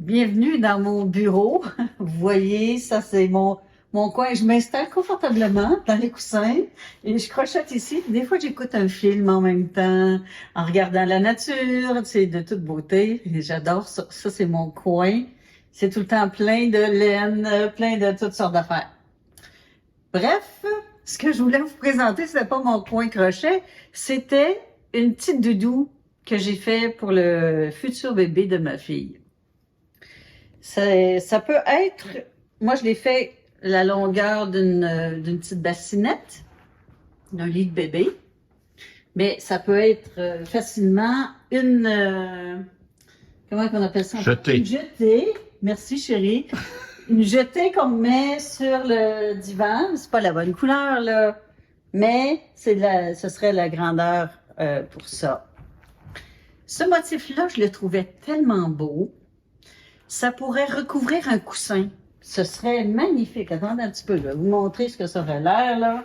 Bienvenue dans mon bureau. Vous voyez, ça c'est mon coin. Je m'installe confortablement dans les coussins et je crochette ici. Des fois, j'écoute un film en même temps, en regardant la nature, c'est de toute beauté. Et j'adore ça. Ça, c'est mon coin. C'est tout le temps plein de laine, plein de toutes sortes d'affaires. Bref, ce que je voulais vous présenter, c'était pas mon coin crochet, c'était une petite doudou que j'ai fait pour le futur bébé de ma fille. Ça peut être, moi je l'ai fait la longueur d'une petite bassinette, d'un lit de bébé, mais ça peut être facilement comment on appelle ça? Jetée. Une jetée. Merci chérie. Une jetée qu'on met sur le divan. C'est pas la bonne couleur, là, mais ce serait la grandeur pour ça. Ce motif-là, je le trouvais tellement beau. Ça pourrait recouvrir un coussin. Ce serait magnifique. Attendez un petit peu, je vais vous montrer ce que ça aurait l'air, là.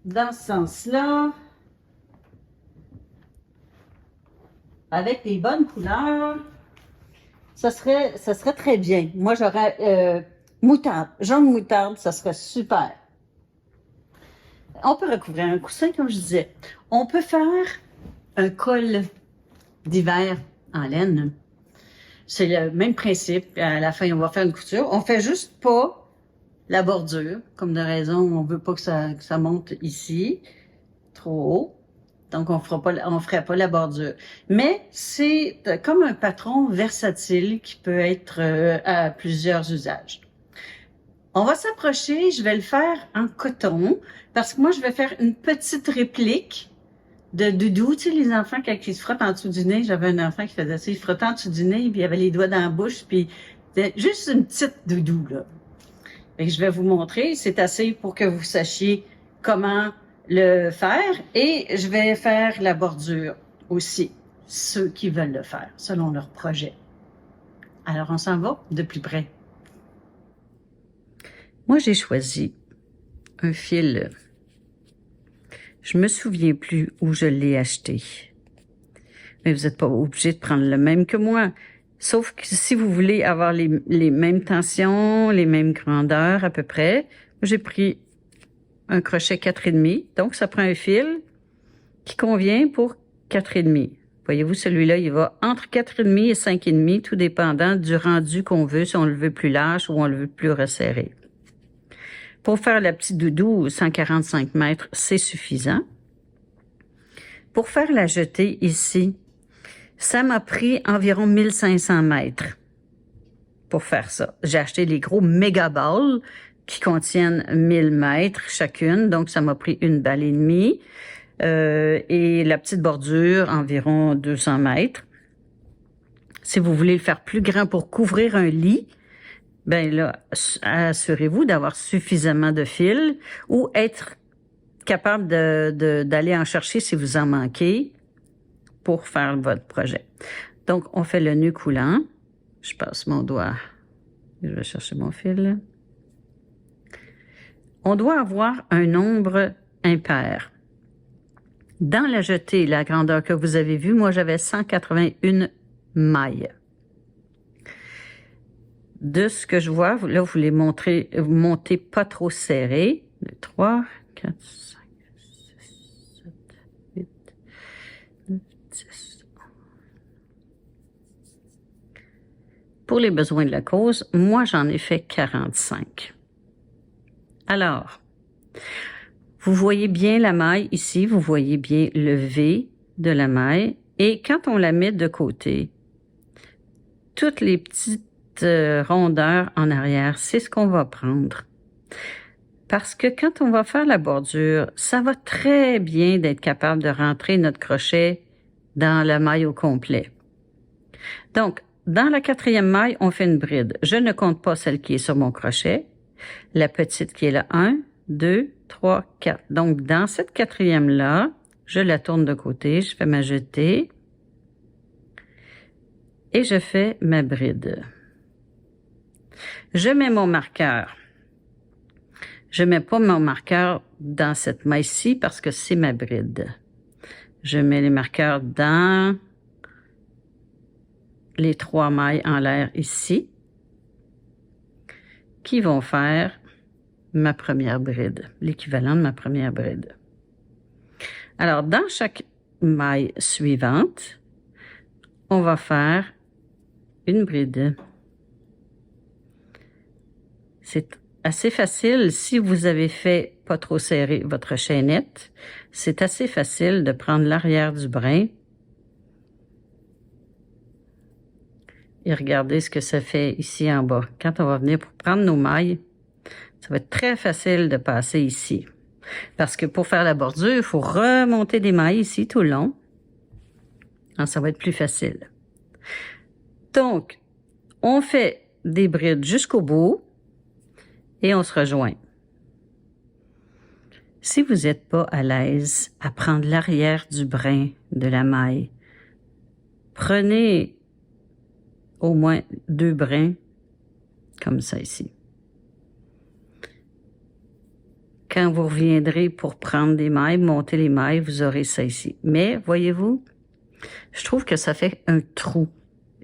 Dans ce sens-là. Avec des bonnes couleurs. Ça serait très bien. Moi, j'aurais moutarde. Jaune moutarde, ça serait super. On peut recouvrir un coussin, comme je disais. On peut faire un col d'hiver en laine. C'est le même principe. À la fin, on va faire une couture. On fait juste pas la bordure. Comme de raison, on veut pas que ça monte ici, trop haut. Donc, on ferait pas la bordure. Mais c'est comme un patron versatile qui peut être à plusieurs usages. On va s'approcher. Je vais le faire en coton parce que moi, je vais faire une petite réplique de doudou. Tu sais, les enfants, quand ils se frottent en dessous du nez, j'avais un enfant qui faisait ça, il se frottait en dessous du nez, puis il avait les doigts dans la bouche, puis juste une petite doudou, là. Et je vais vous montrer, c'est assez pour que vous sachiez comment le faire, et je vais faire la bordure aussi, ceux qui veulent le faire, selon leur projet. Alors, on s'en va de plus près. Moi, j'ai choisi un fil. Je me souviens plus où je l'ai acheté. Mais vous n'êtes pas obligé de prendre le même que moi. Sauf que si vous voulez avoir les mêmes tensions, les mêmes grandeurs à peu près, j'ai pris un crochet 4,5. Donc, ça prend un fil qui convient pour 4,5. Voyez-vous, celui-là, il va entre 4,5 et 5,5, tout dépendant du rendu qu'on veut, si on le veut plus large ou on le veut plus resserré. Pour faire la petite doudou, 145 mètres, c'est suffisant. Pour faire la jetée ici, ça m'a pris environ 1500 mètres pour faire ça. J'ai acheté les gros méga balles qui contiennent 1000 mètres chacune, donc ça m'a pris 1,5 balle. Et la petite bordure, environ 200 mètres. Si vous voulez le faire plus grand pour couvrir un lit, ben là, assurez-vous d'avoir suffisamment de fil ou être capable d'aller en chercher si vous en manquez pour faire votre projet. Donc, on fait le nœud coulant. Je passe mon doigt. Je vais chercher mon fil. On doit avoir un nombre impair. Dans la jetée, la grandeur que vous avez vue, moi, j'avais 181 mailles. De ce que je vois, là, vous les montrez, vous montez pas trop serré. 2, 3, 4, 5, 6, 7, 8, 9, 10. Pour les besoins de la cause, moi, j'en ai fait 45. Alors, vous voyez bien la maille ici, vous voyez bien le V de la maille. Et quand on la met de côté, toutes les petites rondeurs en arrière, c'est ce qu'on va prendre. Parce que quand on va faire la bordure, ça va très bien d'être capable de rentrer notre crochet dans la maille au complet. Donc, dans la 4e maille, on fait une bride. Je ne compte pas celle qui est sur mon crochet. La petite qui est là, 1, 2, 3, 4. Donc, dans cette 4e-là, je la tourne de côté, je fais ma jetée et je fais ma bride. Je mets mon marqueur. Je mets pas mon marqueur dans cette maille-ci parce que c'est ma bride. Je mets les marqueurs dans les 3 mailles en l'air ici qui vont faire ma première bride, l'équivalent de ma première bride. Alors, dans chaque maille suivante, on va faire une bride. C'est assez facile. Si vous avez fait pas trop serré votre chaînette, c'est assez facile de prendre l'arrière du brin et regardez ce que ça fait ici en bas. Quand on va venir pour prendre nos mailles, ça va être très facile de passer ici. Parce que pour faire la bordure, il faut remonter des mailles ici tout le long. Alors, ça va être plus facile. Donc, on fait des brides jusqu'au bout et on se rejoint. Si vous n'êtes pas à l'aise à prendre l'arrière du brin de la maille, prenez au moins 2 brins comme ça ici. Quand vous reviendrez pour prendre des mailles, monter les mailles, vous aurez ça ici. Mais, voyez-vous, je trouve que ça fait un trou.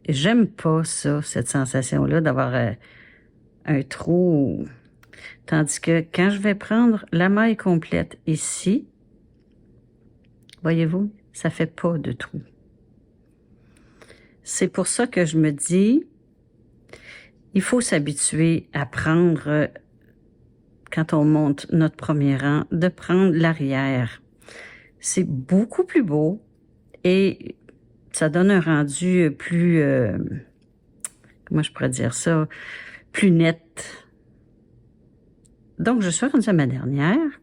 J'aime pas ça, cette sensation-là d'avoir un trou. Tandis que quand je vais prendre la maille complète ici, voyez-vous, ça fait pas de trou. C'est pour ça que je me dis, il faut s'habituer à prendre, quand on monte notre premier rang, de prendre l'arrière. C'est beaucoup plus beau et ça donne un rendu plus, comment je pourrais dire ça, plus net. Donc, je suis rendue à ma dernière.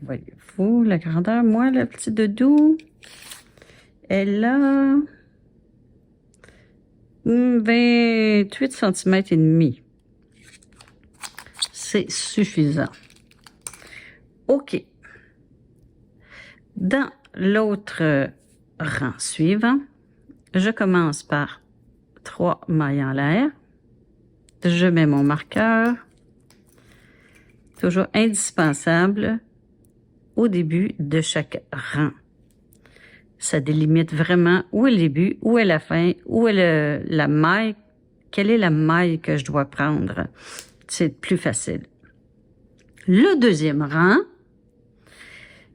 Voyez-vous la grandeur? Moi, le petit doudou, elle a 28 cm et demi. C'est suffisant. OK. Dans l'autre rang suivant, je commence par 3 mailles en l'air. Je mets mon marqueur. Toujours indispensable au début de chaque rang. Ça délimite vraiment où est le début, où est la fin, où est la maille, quelle est la maille que je dois prendre. C'est plus facile. Le deuxième rang,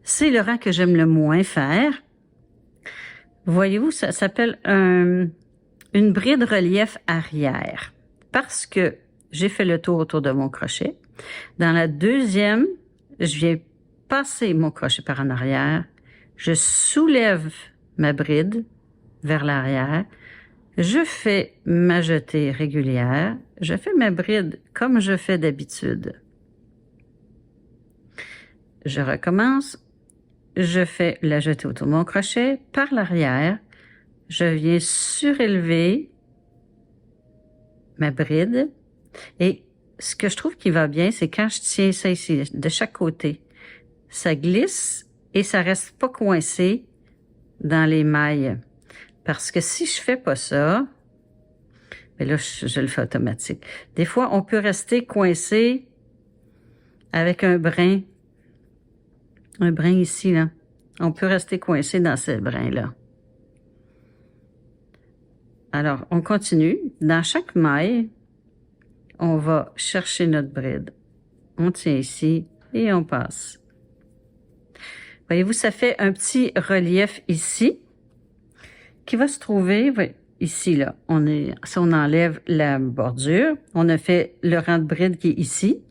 c'est le rang que j'aime le moins faire. Voyez-vous, ça s'appelle une bride relief arrière parce que j'ai fait le tour autour de mon crochet. Dans la deuxième, je viens passer mon crochet par en arrière. Je soulève ma bride vers l'arrière. Je fais ma jetée régulière. Je fais ma bride comme je fais d'habitude. Je recommence. Je fais la jetée autour de mon crochet par l'arrière. Je viens surélever ma bride. Et ce que je trouve qui va bien, c'est quand je tiens ça ici, de chaque côté. Ça glisse et ça reste pas coincé dans les mailles. Parce que si je fais pas ça, mais là, je le fais automatique. Des fois, on peut rester coincé avec un brin ici, là. On peut rester coincé dans ce brin-là. Alors, on continue. Dans chaque maille, on va chercher notre bride. On tient ici et on passe. Voyez-vous, ça fait un petit relief ici qui va se trouver ici, là. Si on enlève la bordure, on a fait le rang de bride qui est ici.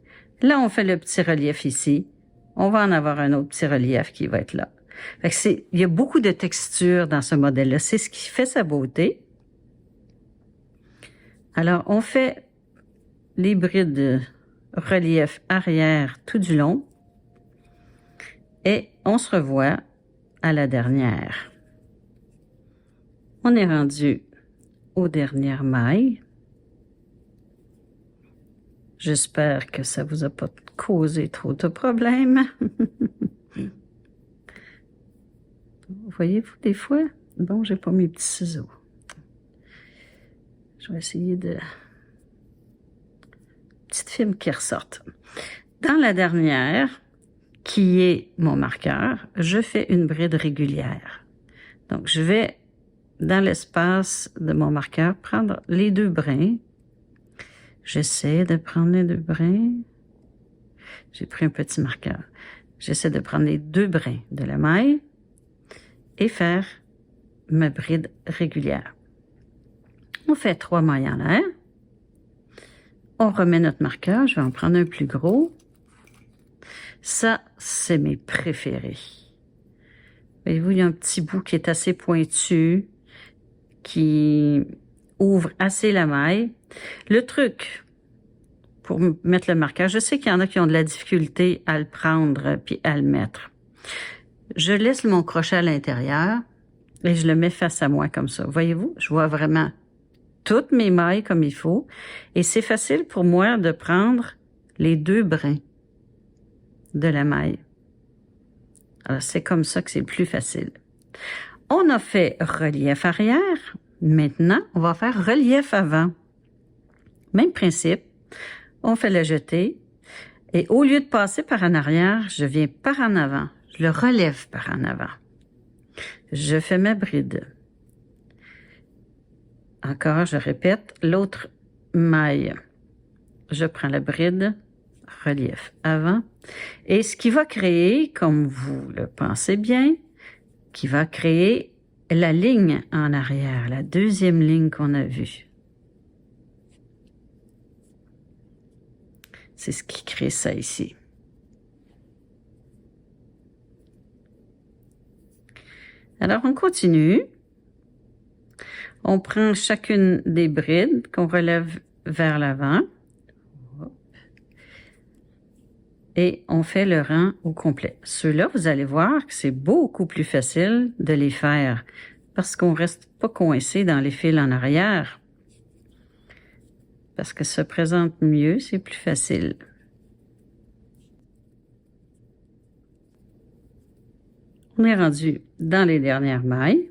Là, on fait le petit relief ici. On va en avoir un autre petit relief qui va être là. Fait que il y a beaucoup de texture dans ce modèle-là. C'est ce qui fait sa beauté. Alors, on fait les brides relief arrière tout du long. Et on se revoit à la dernière. On est rendu aux dernières mailles. J'espère que ça vous a pas causé trop de problèmes. Voyez-vous des fois? Bon, j'ai pas mes petits ciseaux. Je vais essayer de... Petite film qui ressorte. Dans la dernière, qui est mon marqueur, je fais une bride régulière. Donc, je vais, dans l'espace de mon marqueur, prendre les 2 brins. J'essaie de prendre les 2 brins. J'ai pris un petit marqueur. J'essaie de prendre les 2 brins de la maille et faire ma bride régulière. On fait 3 mailles en l'air. On remet notre marqueur. Je vais en prendre un plus gros. Ça, c'est mes préférés. Voyez-vous, il y a un petit bout qui est assez pointu, qui ouvre assez la maille. Le truc pour mettre le marqueur, je sais qu'il y en a qui ont de la difficulté à le prendre puis à le mettre. Je laisse mon crochet à l'intérieur et je le mets face à moi comme ça. Voyez-vous, je vois vraiment toutes mes mailles comme il faut et c'est facile pour moi de prendre les 2 brins de la maille. Alors, c'est comme ça que c'est plus facile. On a fait relief arrière. Maintenant, on va faire relief avant. Même principe. On fait le jeté. Et au lieu de passer par en arrière, je viens par en avant. Je le relève par en avant. Je fais ma bride. Encore, je répète, l'autre maille. Je prends la bride, relief avant. Et ce qui va créer, comme vous le pensez bien, qui va créer la ligne en arrière, la 2e ligne qu'on a vue. C'est ce qui crée ça ici. Alors, on continue. On prend chacune des brides qu'on relève vers l'avant. Et on fait le rang au complet. Ceux-là, vous allez voir que c'est beaucoup plus facile de les faire parce qu'on ne reste pas coincé dans les fils en arrière. Parce que ça présente mieux, c'est plus facile. On est rendu dans les dernières mailles,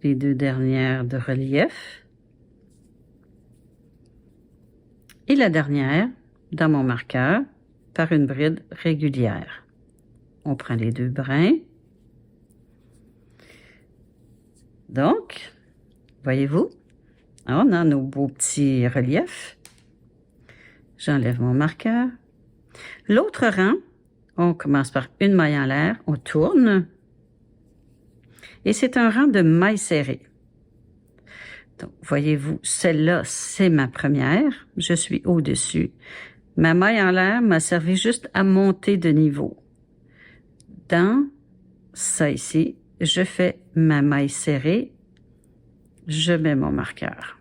les 2 dernières de relief. Et la dernière, dans mon marqueur, par une bride régulière. On prend les 2 brins. Donc, voyez-vous, on a nos beaux petits reliefs. J'enlève mon marqueur. L'autre rang, on commence par une maille en l'air, on tourne. Et c'est un rang de mailles serrées. Donc, voyez-vous, celle-là, c'est ma première. Je suis au-dessus. Ma maille en l'air m'a servi juste à monter de niveau. Dans ça ici, je fais ma maille serrée. Je mets mon marqueur.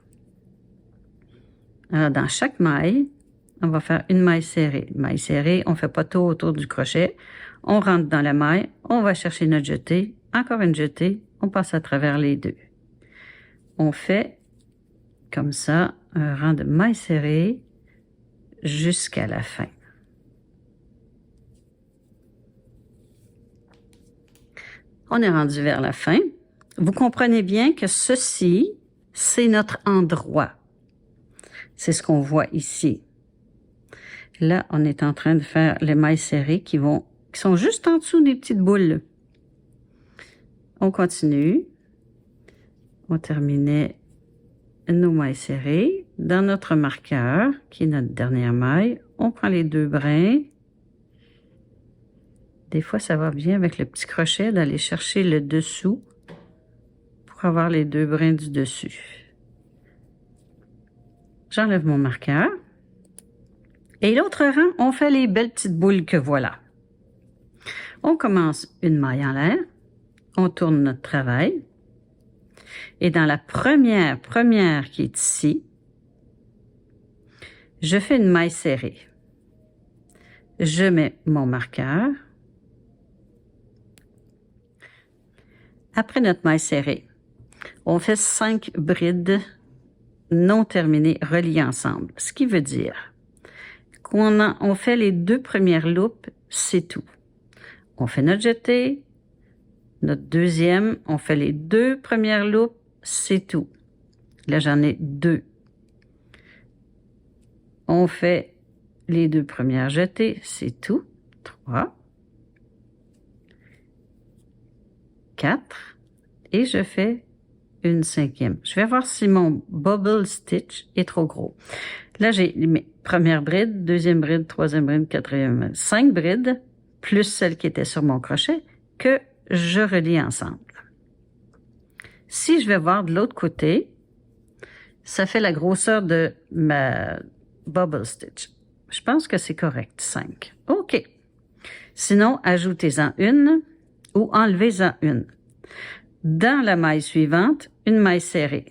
Alors, dans chaque maille, on va faire une maille serrée. Maille serrée, on ne fait pas tout autour du crochet. On rentre dans la maille, on va chercher notre jetée. Encore une jetée, on passe à travers les 2. On fait comme ça un rang de mailles serrées jusqu'à la fin. On est rendu vers la fin. Vous comprenez bien que ceci, c'est notre endroit. C'est ce qu'on voit ici. Là, on est en train de faire les mailles serrées qui sont juste en dessous des petites boules. On continue. On terminait nos mailles serrées. Dans notre marqueur, qui est notre dernière maille, on prend les 2 brins. Des fois, ça va bien avec le petit crochet d'aller chercher le dessous pour avoir les 2 brins du dessus. J'enlève mon marqueur. Et l'autre rang, on fait les belles petites boules que voilà. On commence une maille en l'air. On tourne notre travail. Et dans la première qui est ici, je fais une maille serrée. Je mets mon marqueur. Après notre maille serrée, on fait 5 brides non terminées reliées ensemble. Ce qui veut dire qu'on fait les 2 premières loupes, c'est tout. On fait notre jetée, notre deuxième, on fait les 2 premières loupes, c'est tout. Là, j'en ai 2. On fait les 2 premières jetées, c'est tout. 3, 4, et je fais une 5e. Je vais voir si mon bubble stitch est trop gros. Là, j'ai mes première bride, deuxième bride, troisième bride, quatrième, 5 brides, plus celle qui était sur mon crochet, que je relie ensemble. Si je vais voir de l'autre côté, ça fait la grosseur de ma bubble stitch. Je pense que c'est correct, 5. OK. Sinon, ajoutez-en une ou enlevez-en une. Dans la maille suivante, une maille serrée.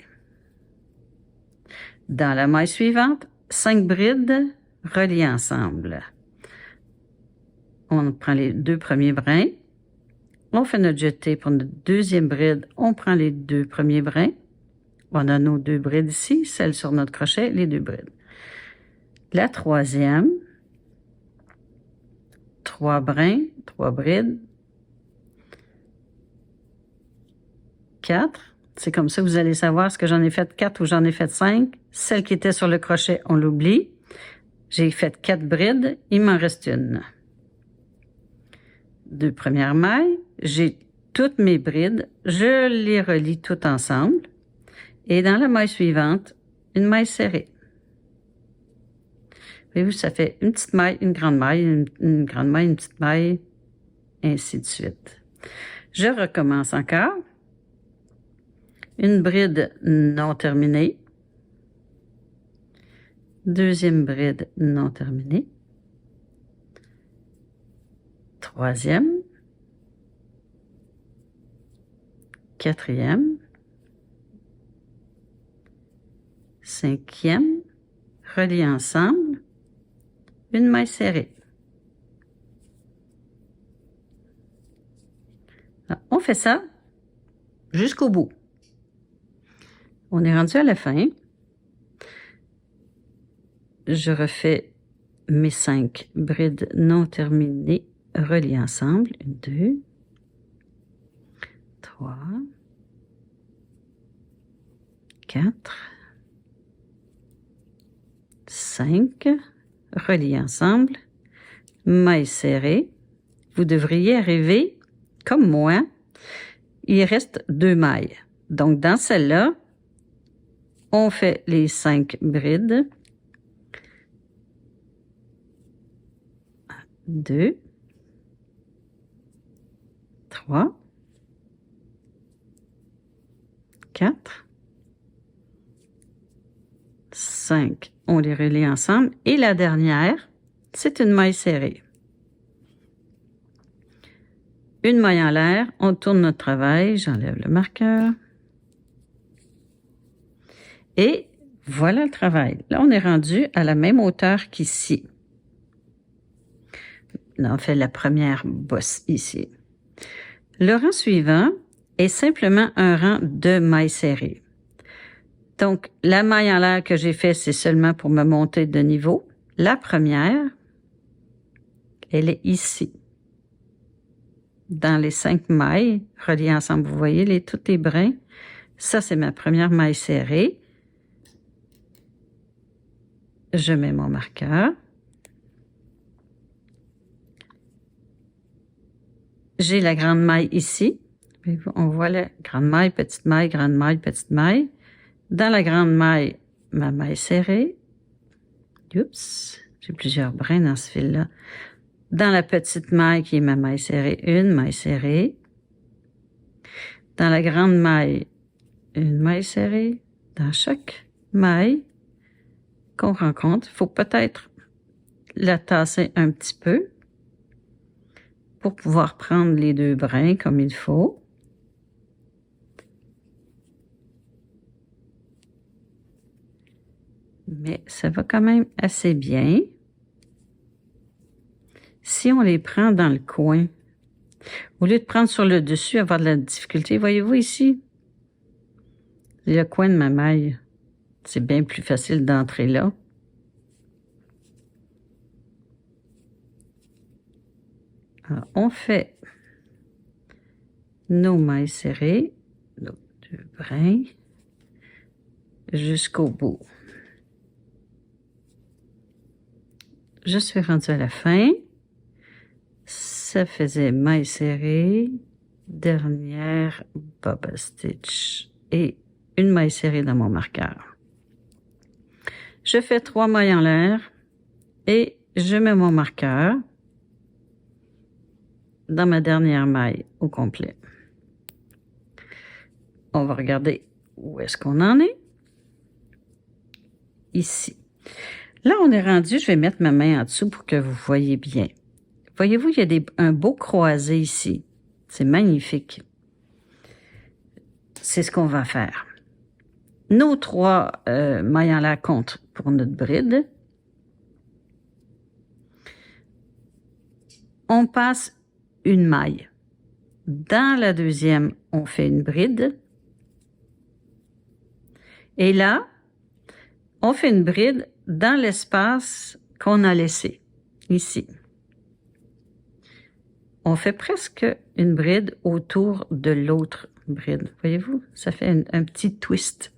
Dans la maille suivante, 5 brides reliées ensemble. On prend les 2 premiers brins. On fait notre jeté pour notre deuxième bride. On prend les 2 premiers brins. On a nos 2 brides ici, celle sur notre crochet, les 2 brides. La troisième, 3 brins, 3 brides. 4. C'est comme ça que vous allez savoir est-ce que j'en ai fait 4 ou j'en ai fait 5. Celle qui était sur le crochet, on l'oublie. J'ai fait 4 brides, il m'en reste une. 2 premières mailles, j'ai toutes mes brides, je les relie toutes ensemble. Et dans la maille suivante, une maille serrée. Voyez-vous, ça fait une petite maille, une grande maille, une grande maille, une petite maille, ainsi de suite. Je recommence encore. Une bride non terminée. Deuxième bride non terminée. Troisième. Quatrième. Cinquième. Relié ensemble. Une maille serrée. Alors, on fait ça jusqu'au bout. On est rendu à la fin. Je refais mes 5 brides non terminées reliées ensemble. 1, 2, 3, 4, 5, reliées ensemble, maille serrée. Vous devriez arriver, comme moi, il reste 2 mailles. Donc, dans celle-là, on fait les 5 brides. 2, 3, 4, 5. On les relie ensemble. Et la dernière, c'est une maille serrée. Une maille en l'air, on tourne notre travail, j'enlève le marqueur. Et voilà le travail. Là, on est rendu à la même hauteur qu'ici. Là, on fait la première bosse ici. Le rang suivant est simplement un rang de mailles serrées. Donc, la maille en l'air que j'ai fait, c'est seulement pour me monter de niveau. La première, elle est ici. Dans les 5 mailles reliées ensemble, vous voyez tous les brins. Ça, c'est ma première maille serrée. Je mets mon marqueur. J'ai la grande maille ici. On voit la grande maille, petite maille, grande maille, petite maille. Dans la grande maille, ma maille serrée. Oups, j'ai plusieurs brins dans ce fil-là. Dans la petite maille qui est ma maille serrée, une maille serrée. Dans la grande maille, une maille serrée. Dans chaque maille qu'on rencontre, il faut peut-être la tasser un petit peu pour pouvoir prendre les 2 brins comme il faut. Mais ça va quand même assez bien. Si on les prend dans le coin, au lieu de prendre sur le dessus, avoir de la difficulté, voyez-vous ici, le coin de ma maille, c'est bien plus facile d'entrer là. Alors, on fait nos mailles serrées, nos 2 brins, jusqu'au bout. Je suis rendue à la fin. Ça faisait maille serrée, dernière bubble stitch et une maille serrée dans mon marqueur. Je fais 3 mailles en l'air et je mets mon marqueur dans ma dernière maille au complet. On va regarder où est-ce qu'on en est. Ici. Là, on est rendu, je vais mettre ma main en dessous pour que vous voyez bien. Voyez-vous, il y a un beau croisé ici. C'est magnifique. C'est ce qu'on va faire. Nos 3 mailles en l'air comptent pour notre bride. On passe une maille. Dans la deuxième, on fait une bride. Et là, on fait une bride dans l'espace qu'on a laissé, ici. On fait presque une bride autour de l'autre bride. Voyez-vous? Ça fait un petit twist.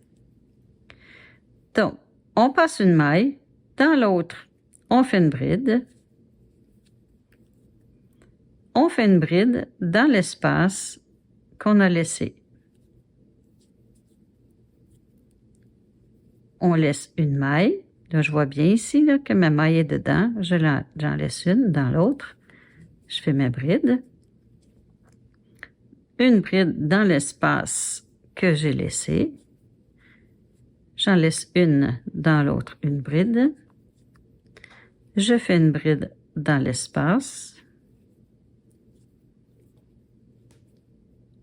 Donc, on passe une maille. Dans l'autre, on fait une bride. On fait une bride dans l'espace qu'on a laissé. On laisse une maille. Là, je vois bien ici là, que ma maille est dedans. J'en laisse une dans l'autre. Je fais ma bride. Une bride dans l'espace que j'ai laissé. J'en laisse une dans l'autre, une bride. Je fais une bride dans l'espace.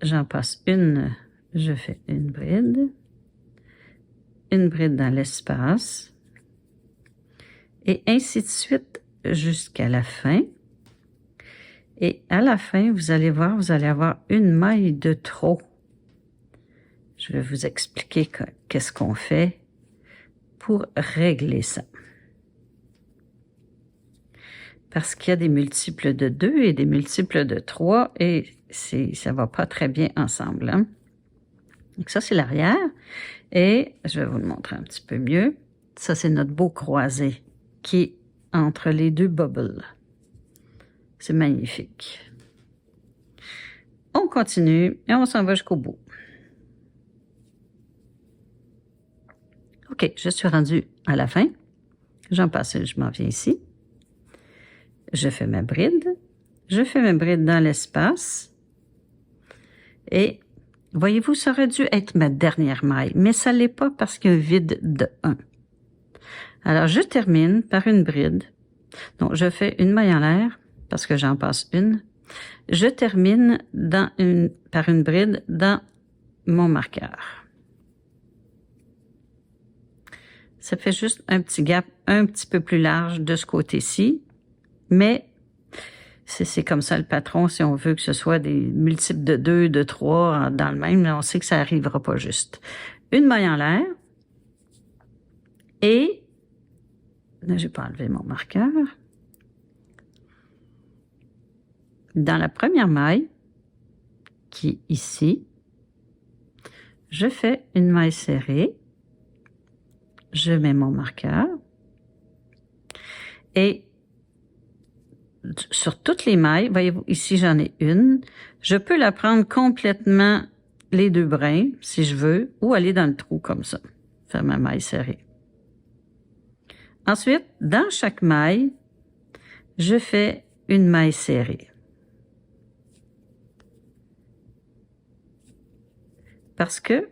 J'en passe une, je fais une bride dans l'espace, et ainsi de suite jusqu'à la fin. Et à la fin, vous allez voir, vous allez avoir une maille de trop. Je vais vous expliquer qu'est-ce qu'on fait pour régler ça. Parce qu'il y a des multiples de 2 et des multiples de 3 et ça va pas très bien ensemble. Hein? Donc ça, c'est l'arrière. Et je vais vous le montrer un petit peu mieux. Ça, c'est notre beau croisé qui est entre les 2 bubbles. C'est magnifique. On continue et on s'en va jusqu'au bout. OK, je suis rendue à la fin. J'en passe, je m'en viens ici. Je fais ma bride. Je fais ma bride dans l'espace. Et voyez-vous, ça aurait dû être ma dernière maille, mais ça ne l'est pas parce qu'il y a un vide de 1. Alors, je termine par une bride. Donc, je fais une maille en l'air parce que j'en passe une. Je termine par une bride dans mon marqueur. Ça fait juste un petit gap un petit peu plus large de ce côté-ci, mais c'est comme ça le patron, si on veut que ce soit des multiples de 2, de 3 dans le même, on sait que ça n'arrivera pas juste. Une maille en l'air, et là, je n'ai pas enlevé mon marqueur. Dans la première maille, qui est ici, je fais une maille serrée, je mets mon marqueur, et sur toutes les mailles, voyez-vous, ici j'en ai une, je peux la prendre complètement les 2 brins, si je veux, ou aller dans le trou comme ça, faire ma maille serrée. Ensuite, dans chaque maille, je fais une maille serrée. Parce que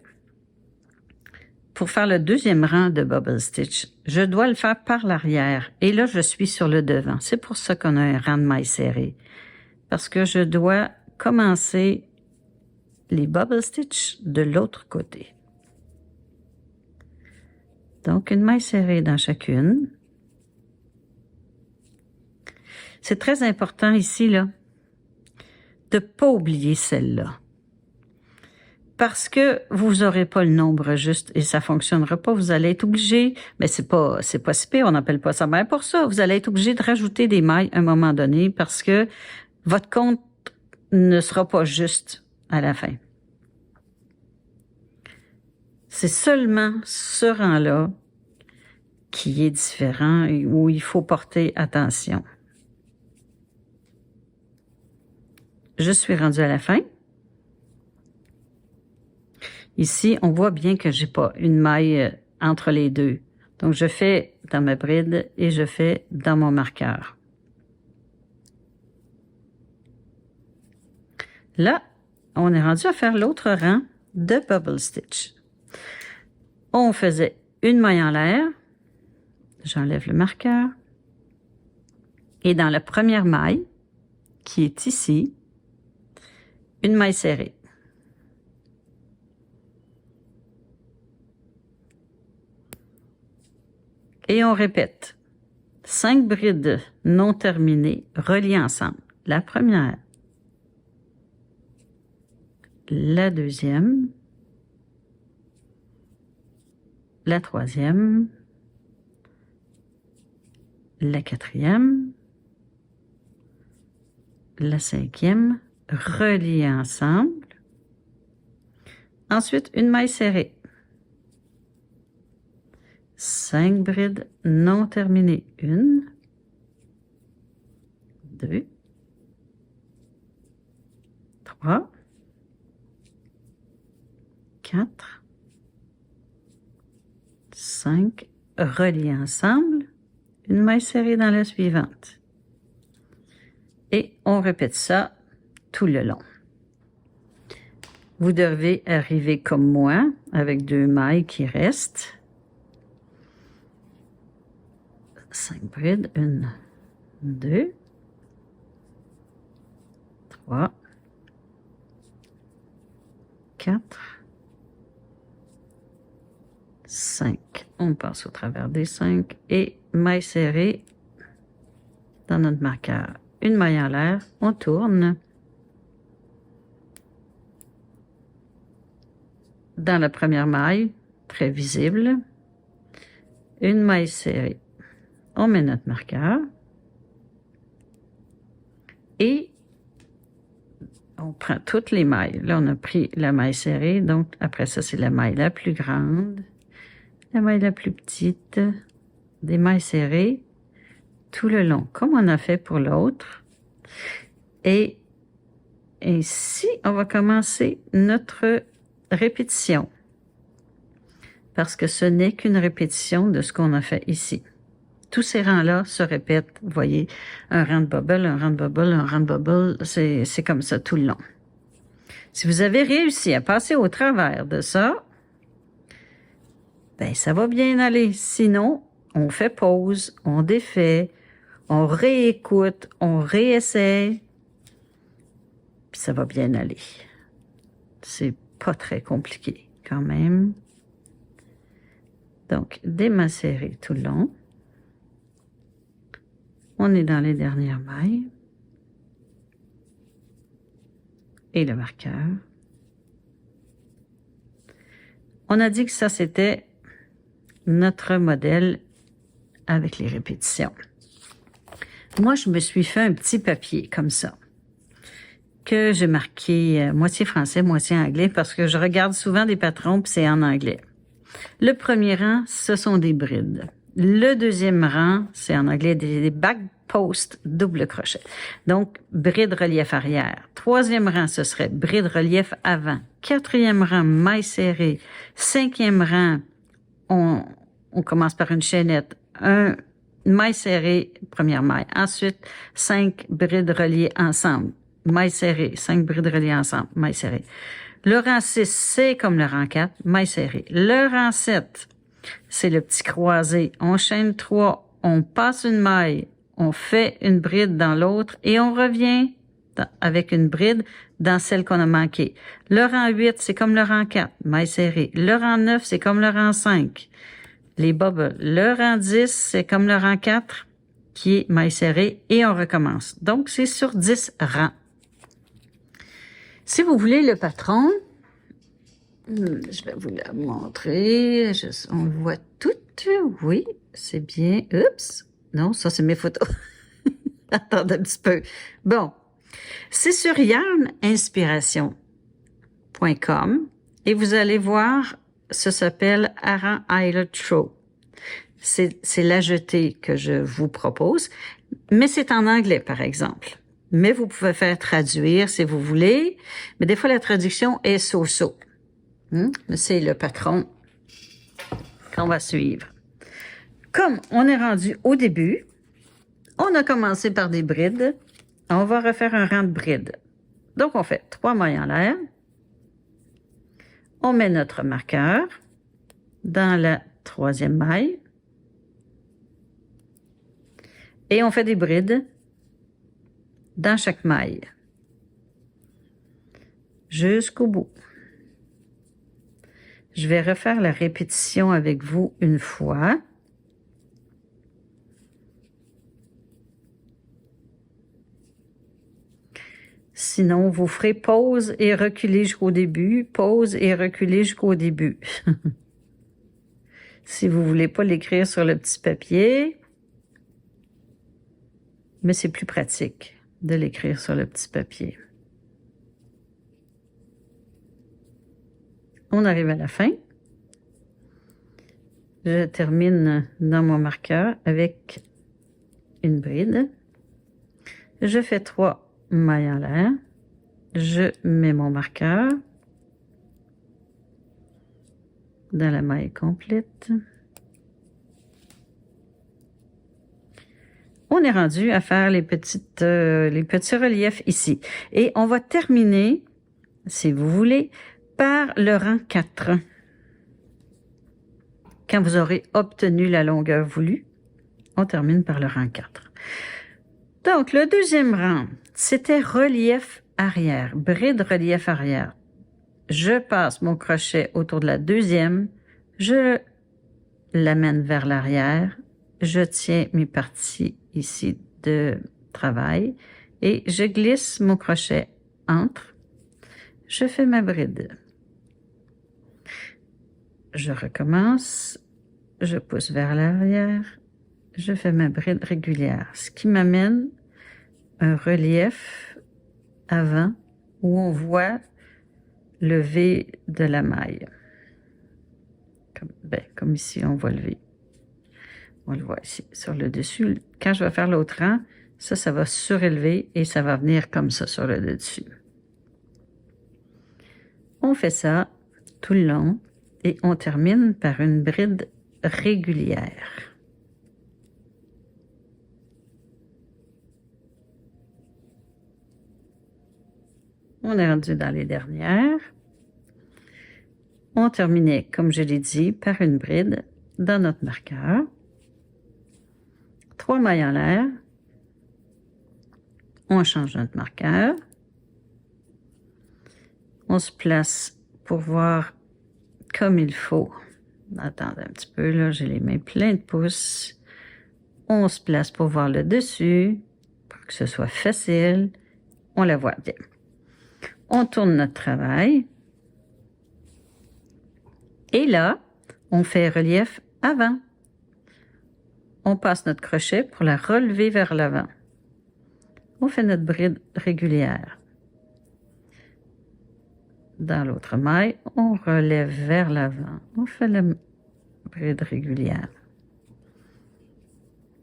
pour faire le deuxième rang de bubble stitch, je dois le faire par l'arrière. Et là, je suis sur le devant. C'est pour ça qu'on a un rang de maille serrée. Parce que je dois commencer les bubble stitch de l'autre côté. Donc, une maille serrée dans chacune. C'est très important ici, là, de ne pas oublier celle-là. Parce que vous n'aurez pas le nombre juste et ça ne fonctionnera pas. Vous allez être obligé, mais c'est pas si pire, on n'appelle pas ça bien pour ça. Vous allez être obligé de rajouter des mailles à un moment donné parce que votre compte ne sera pas juste à la fin. C'est seulement ce rang-là qui est différent et où il faut porter attention. Je suis rendue à la fin. Ici, on voit bien que j'ai pas une maille entre les deux. Donc, je fais dans ma bride et je fais dans mon marqueur. Là, on est rendu à faire l'autre rang de bubble stitch. On faisait une maille en l'air. J'enlève le marqueur. Et dans la première maille, qui est ici, une maille serrée. Et on répète. 5 brides non terminées reliées ensemble. La première, la deuxième, la troisième, la quatrième, la cinquième, reliées ensemble. Ensuite, une maille serrée. 5 brides non terminées. 1, 2, 3, 4, 5, reliées ensemble. Une maille serrée dans la suivante. Et on répète ça tout le long. Vous devez arriver comme moi, avec 2 mailles qui restent. 5 brides, 1, 2, 3, 4, 5. On passe au travers des 5 et maille serrée dans notre marqueur. Une maille en l'air, on tourne. Dans la première maille, très visible, une maille serrée. On met notre marqueur et on prend toutes les mailles. Là, on a pris la maille serrée, donc après ça, c'est la maille la plus grande, la maille la plus petite, des mailles serrées tout le long, comme on a fait pour l'autre. Et ici, on va commencer notre répétition, parce que ce n'est qu'une répétition de ce qu'on a fait ici. Tous ces rangs-là se répètent. Vous voyez, un rang de bubble, un rang de bubble, un rang de bubble, c'est comme ça tout le long. Si vous avez réussi à passer au travers de ça, ben ça va bien aller. Sinon, on fait pause, on défait, on réécoute, on réessaie, puis ça va bien aller. C'est pas très compliqué quand même. Donc, des mailles serrées tout le long. On est dans les dernières mailles. Et le marqueur. On a dit que ça, c'était notre modèle avec les répétitions. Moi, je me suis fait un petit papier comme ça, que j'ai marqué moitié français, moitié anglais, parce que je regarde souvent des patrons, puis c'est en anglais. Le premier rang, ce sont des brides. Le deuxième rang, c'est en anglais des back post double crochet. Donc, bride relief arrière. Troisième rang, ce serait bride relief avant. Quatrième rang, maille serrée. Cinquième rang, on commence par une chaînette. Une maille serrée, première maille. Ensuite, 5 brides reliées ensemble. Maille serrée, 5 brides reliées ensemble, maille serrée. Le rang 6, c'est comme le rang 4, maille serrée. Le rang 7, c'est le petit croisé. On chaîne 3, on passe une maille, on fait une bride dans l'autre et on revient avec une bride dans celle qu'on a manquée. Le rang 8, c'est comme le rang 4, maille serrée. Le rang 9, c'est comme le rang 5, les bubbles. Le rang 10, c'est comme le rang 4, qui est maille serrée, et on recommence. Donc, c'est sur 10 rangs. Si vous voulez le patron, je vais vous le montrer. On le voit tout. Oui, c'est bien. Oups. Non, ça, c'est mes photos. Attendez un petit peu. Bon. C'est sur yarninspiration.com et vous allez voir, ça s'appelle Aran Eyelet Throw. C'est la jetée que je vous propose, mais c'est en anglais, par exemple. Mais vous pouvez faire traduire si vous voulez, mais des fois la traduction est so-so. C'est le patron qu'on va suivre. Comme on est rendu au début, on a commencé par des brides. On va refaire un rang de brides. Donc, on fait 3 mailles en l'air. On met notre marqueur dans la 3e maille. Et on fait des brides dans chaque maille. Jusqu'au bout. Je vais refaire la répétition avec vous une fois. Sinon, vous ferez pause et reculer jusqu'au début, pause et reculer jusqu'au début. Si vous voulez pas l'écrire sur le petit papier, mais c'est plus pratique de l'écrire sur le petit papier. On arrive à la fin. Je termine dans mon marqueur avec une bride. Je fais 3 mailles en l'air. Je mets mon marqueur dans la maille complète. On est rendu à faire les petits reliefs ici. Et on va terminer, si vous voulez, par le rang 4. Quand vous aurez obtenu la longueur voulue, on termine par le rang 4. Donc, le deuxième rang, c'était relief arrière, bride relief arrière. Je passe mon crochet autour de la deuxième, je l'amène vers l'arrière, je tiens mes parties ici de travail et je glisse mon crochet entre, je fais ma bride. Je recommence, je pousse vers l'arrière, je fais ma bride régulière, ce qui m'amène un relief avant où on voit le V de la maille. Comme ici, on voit le V. On le voit ici, sur le dessus. Quand je vais faire l'autre rang, ça va surélever et ça va venir comme ça sur le dessus. On fait ça tout le long et on termine par une bride régulière. On est rendu dans les dernières. On terminait, comme je l'ai dit, par une bride dans notre marqueur. 3 mailles en l'air. On change notre marqueur. On se place pour voir comme il faut. Attendez un petit peu, là, j'ai les mains pleines de pouces. On se place pour voir le dessus, pour que ce soit facile. On la voit bien. On tourne notre travail. Et là, on fait relief avant. On passe notre crochet pour la relever vers l'avant. On fait notre bride régulière. Dans l'autre maille, on relève vers l'avant. On fait la bride régulière.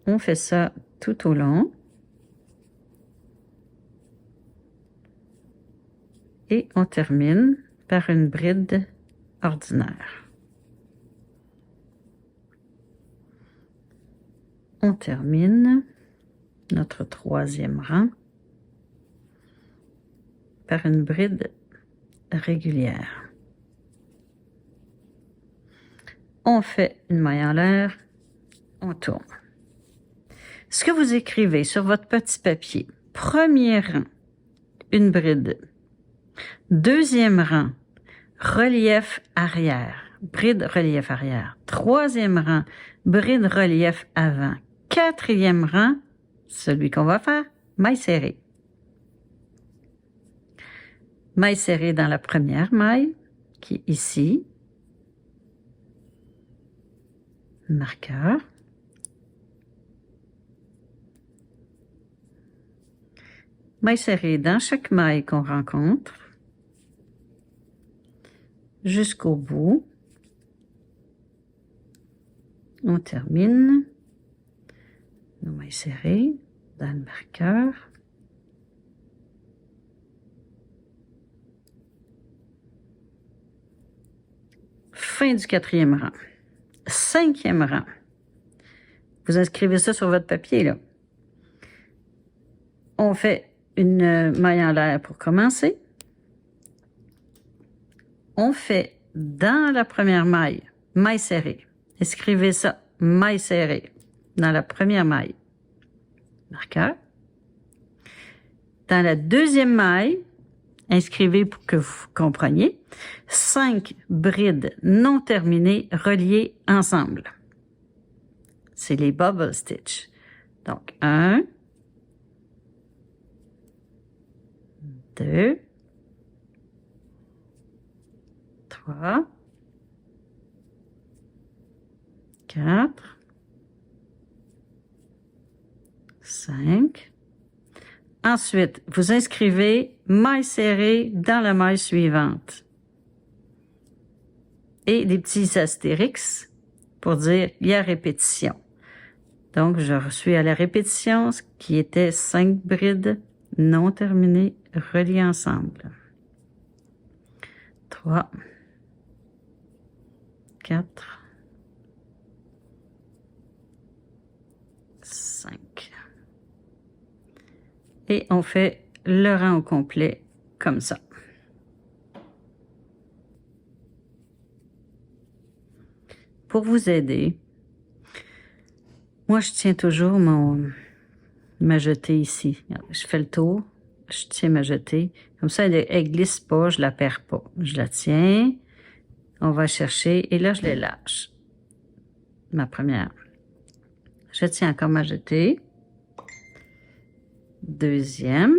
On fait ça tout au long. Et on termine par une bride ordinaire. On termine notre 3e rang par une bride régulière. On fait une maille en l'air, on tourne. Ce que vous écrivez sur votre petit papier, premier rang, une bride. Deuxième rang, relief arrière, bride relief arrière. 3e rang, bride relief avant. 4e rang, celui qu'on va faire, maille serrée. Maille serrée dans la première maille, qui est ici. Marqueur. Maille serrée dans chaque maille qu'on rencontre. Jusqu'au bout. On termine nos mailles serrées dans le marqueur. fin du 4e rang. 5e rang. Vous inscrivez ça sur votre papier, là. On fait une maille en l'air pour commencer. On fait dans la première maille serrée. Inscrivez ça, maille serrée, dans la première maille. Marqueur. Dans la deuxième maille, inscrivez pour que vous compreniez, 5 brides non terminées reliées ensemble. C'est les bubble stitch. Donc, 1, 2, 3, 4, 5. Ensuite, vous inscrivez maille serrée dans la maille suivante. Et des petits astérix pour dire il y a répétition. Donc, je suis à la répétition, ce qui était 5 brides non terminées reliées ensemble. 3, 4, 5. Et on fait le rang au complet comme ça. Pour vous aider, moi, je tiens toujours ma jetée ici. Je fais le tour, je tiens ma jetée. Comme ça, elle glisse pas, je la perds pas. Je la tiens, on va chercher, et là, je les lâche. Ma première. Je tiens encore ma jetée. Deuxième.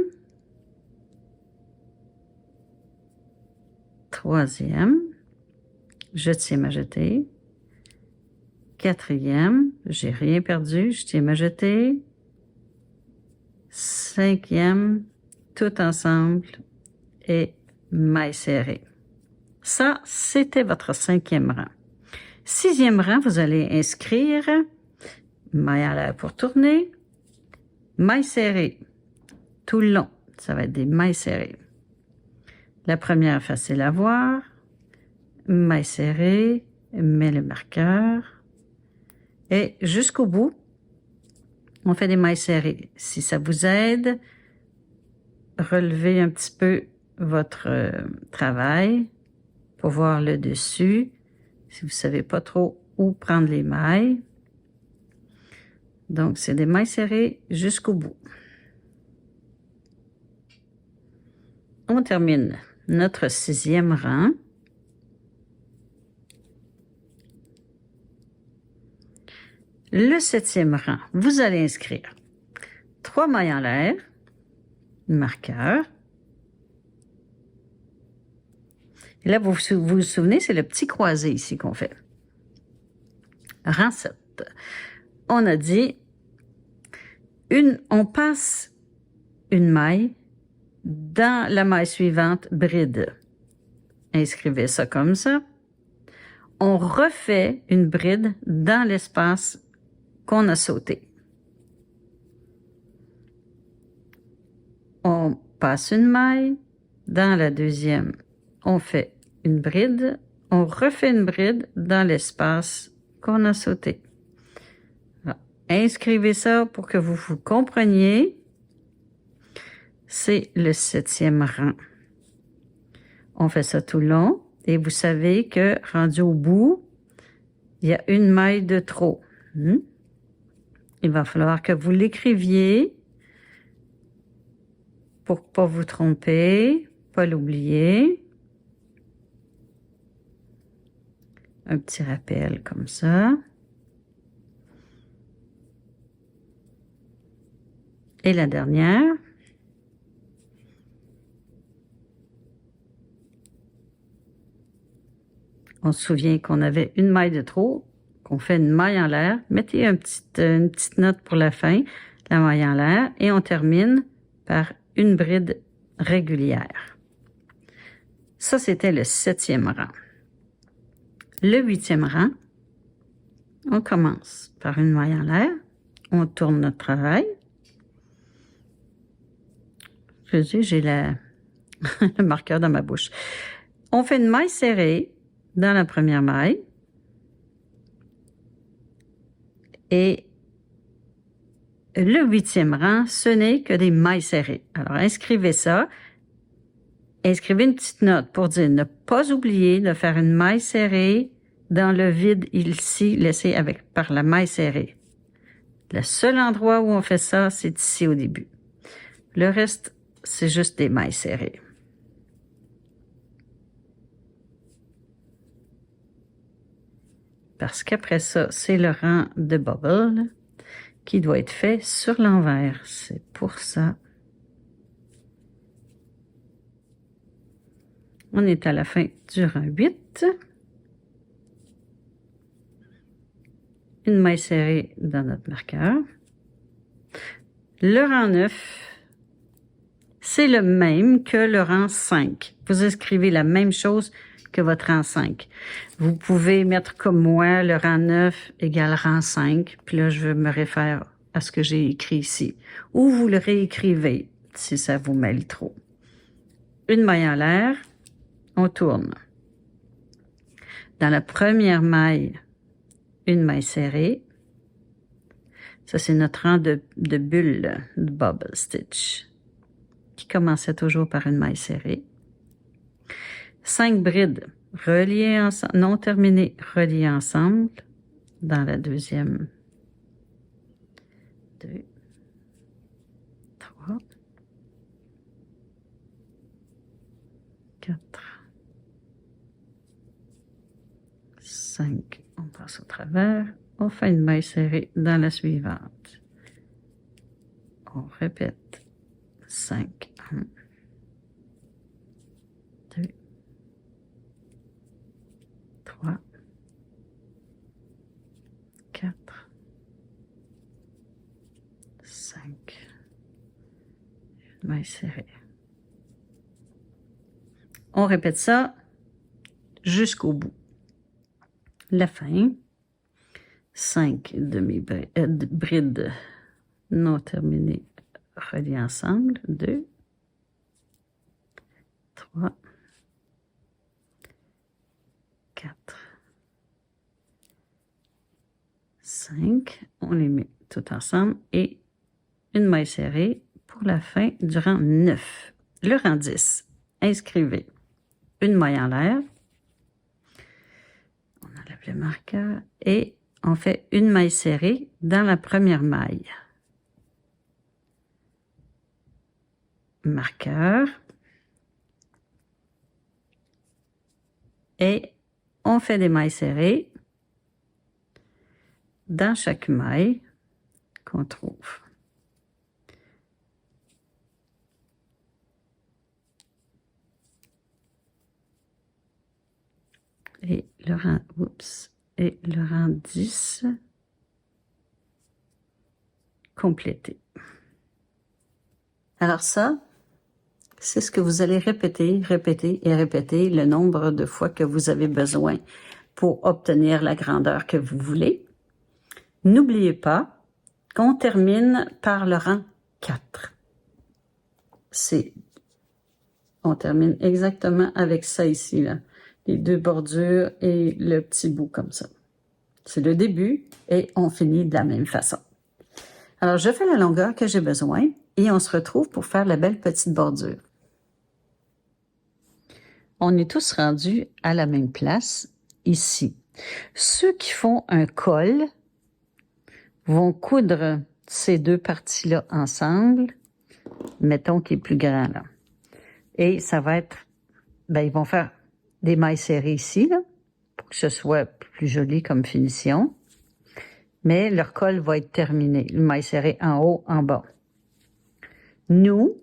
Troisième. Je tiens ma jetée. Quatrième. J'ai rien perdu. Je tiens ma jetée. Cinquième. Tout ensemble. Et maille serrée. Ça, c'était votre 5e rang. 6e rang, vous allez inscrire maille en l'air pour tourner. Maille serrée. Tout le long, ça va être des mailles serrées. La première, facile à voir. Maille serrée, mets le marqueur. Et jusqu'au bout, on fait des mailles serrées. Si ça vous aide, relevez un petit peu votre travail pour voir le dessus. Si vous ne savez pas trop où prendre les mailles. Donc, c'est des mailles serrées jusqu'au bout. On termine notre 6e rang. Le 7e rang, vous allez inscrire 3 mailles en l'air, marqueur. Et là, vous vous souvenez, c'est le petit croisé ici qu'on fait. Rang 7. On a dit, on passe une maille dans la maille suivante, bride. Inscrivez ça comme ça. On refait une bride dans l'espace qu'on a sauté. On passe une maille. Dans la deuxième, on fait une bride. On refait une bride dans l'espace qu'on a sauté. Alors, inscrivez ça pour que vous compreniez. C'est le 7e rang. On fait ça tout le long. Et vous savez que, rendu au bout, il y a une maille de trop. Il va falloir que vous l'écriviez pour ne pas vous tromper, pas l'oublier. Un petit rappel comme ça. Et la dernière. On se souvient qu'on avait une maille de trop, qu'on fait une maille en l'air. Mettez une petite note pour la fin, la maille en l'air, et on termine par une bride régulière. Ça, c'était le 7e rang. Le 8e rang, on commence par une maille en l'air, on tourne notre travail. J'ai le marqueur dans ma bouche. On fait une maille serrée dans la première maille. Et le 8e rang, ce n'est que des mailles serrées. Alors, inscrivez ça. Inscrivez une petite note pour dire ne pas oublier de faire une maille serrée dans le vide ici laissé par la maille serrée. Le seul endroit où on fait ça, c'est ici au début. Le reste, c'est juste des mailles serrées. Parce qu'après ça, c'est le rang de bubble qui doit être fait sur l'envers. C'est pour ça. On est à la fin du rang 8. Une maille serrée dans notre marqueur. Le rang 9, c'est le même que le rang 5. Vous inscrivez la même chose que votre rang 5. Vous pouvez mettre comme moi le rang 9 égale rang 5, puis là, je me réfère à ce que j'ai écrit ici. Ou vous le réécrivez si ça vous mêle trop. Une maille en l'air, on tourne. Dans la première maille, une maille serrée. Ça, c'est notre rang de bulle, de bubble stitch, qui commençait toujours par une maille serrée. 5 brides reliées ensemble, non terminées, reliées ensemble dans la deuxième. 2, 3, 4, 5. On passe au travers. On fait une maille serrée dans la suivante. On répète. 5, 1, 2, 3, 4, 5. Une maille serrée. On répète ça jusqu'au bout. La fin. 5 demi-brides non terminées reliées ensemble. 2, 3, 4, 5. On les met tout ensemble et une maille serrée pour la fin du rang 9. Le rang 10, inscrivez une maille en l'air. On enlève le marqueur et on fait une maille serrée dans la première maille. Marqueur. Et on fait des mailles serrées dans chaque maille qu'on trouve. Et le rang, et le rang 10 complété. Alors ça, c'est ce que vous allez répéter, répéter et répéter le nombre de fois que vous avez besoin pour obtenir la grandeur que vous voulez. N'oubliez pas qu'on termine par le rang 4. On termine exactement avec ça ici, là. Les 2 bordures et le petit bout comme ça. C'est le début et on finit de la même façon. Alors, je fais la longueur que j'ai besoin et on se retrouve pour faire la belle petite bordure. On est tous rendus à la même place, ici. Ceux qui font un col vont coudre ces 2 parties-là ensemble, mettons qu'il est plus grand, là. Et ça va être, ils vont faire des mailles serrées ici, là, pour que ce soit plus joli comme finition. Mais leur col va être terminé. Le maille serré en haut, en bas. Nous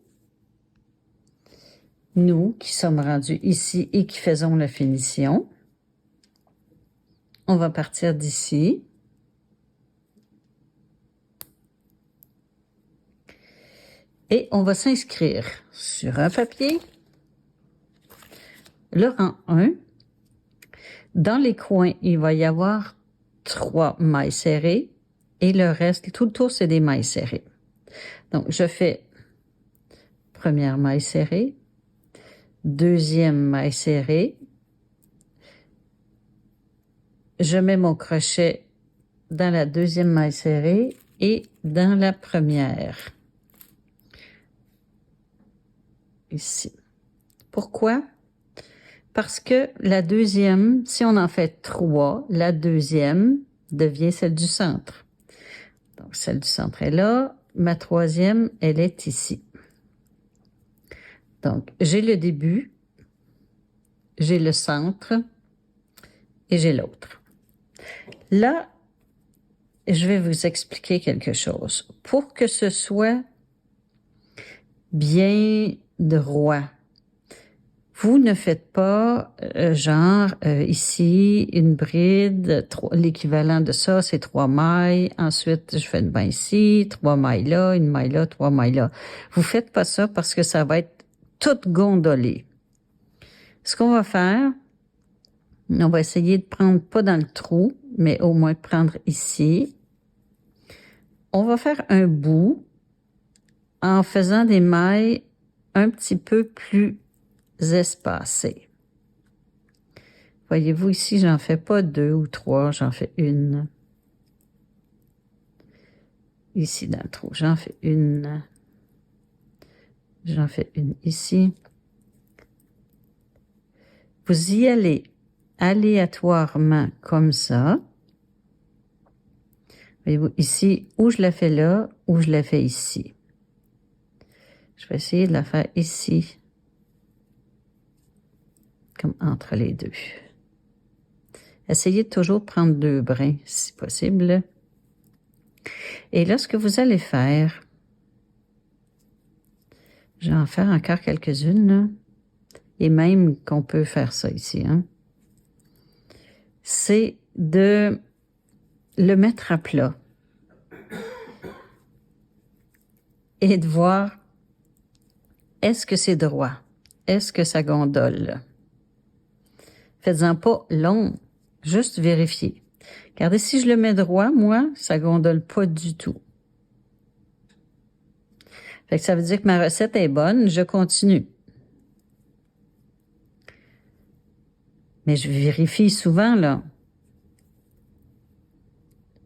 qui sommes rendus ici et qui faisons la finition, on va partir d'ici. Et on va s'inscrire sur un papier. Le rang 1. Dans les coins, il va y avoir 3 mailles serrées et le reste, tout le tour, c'est des mailles serrées. Donc, je fais première maille serrée, deuxième maille serrée, je mets mon crochet dans la deuxième maille serrée et dans la première. Ici. Pourquoi? Parce que la deuxième, si on en fait 3, la deuxième devient celle du centre. Donc, celle du centre est là. Ma troisième, elle est ici. Donc, j'ai le début, j'ai le centre et j'ai l'autre. Là, je vais vous expliquer quelque chose. Pour que ce soit bien droit, vous ne faites pas ici une bride, l'équivalent de ça, c'est 3 mailles. Ensuite, je fais une maille ici, 3 mailles là, une maille là, 3 mailles là. Vous faites pas ça parce que ça va être tout gondolé. Ce qu'on va faire, on va essayer de prendre pas dans le trou, mais au moins prendre ici. On va faire un bout en faisant des mailles un petit peu plus espacées. Voyez-vous ici, j'en fais pas 2 ou 3, j'en fais une. Ici dans le trou, j'en fais une. J'en fais une ici. Vous y allez aléatoirement comme ça. Voyez-vous ici, où je la fais là, où je la fais ici. Je vais essayer de la faire ici, comme entre les deux. Essayez de toujours prendre 2 brins, si possible. Et là, ce que vous allez faire, je vais en faire encore quelques-unes, et même qu'on peut faire ça ici, hein, c'est de le mettre à plat et de voir, est-ce que c'est droit? Est-ce que ça gondole? Faites-en pas long, juste vérifier. Regardez, si je le mets droit, moi, ça gondole pas du tout. Fait que ça veut dire que ma recette est bonne, je continue. Mais je vérifie souvent, là.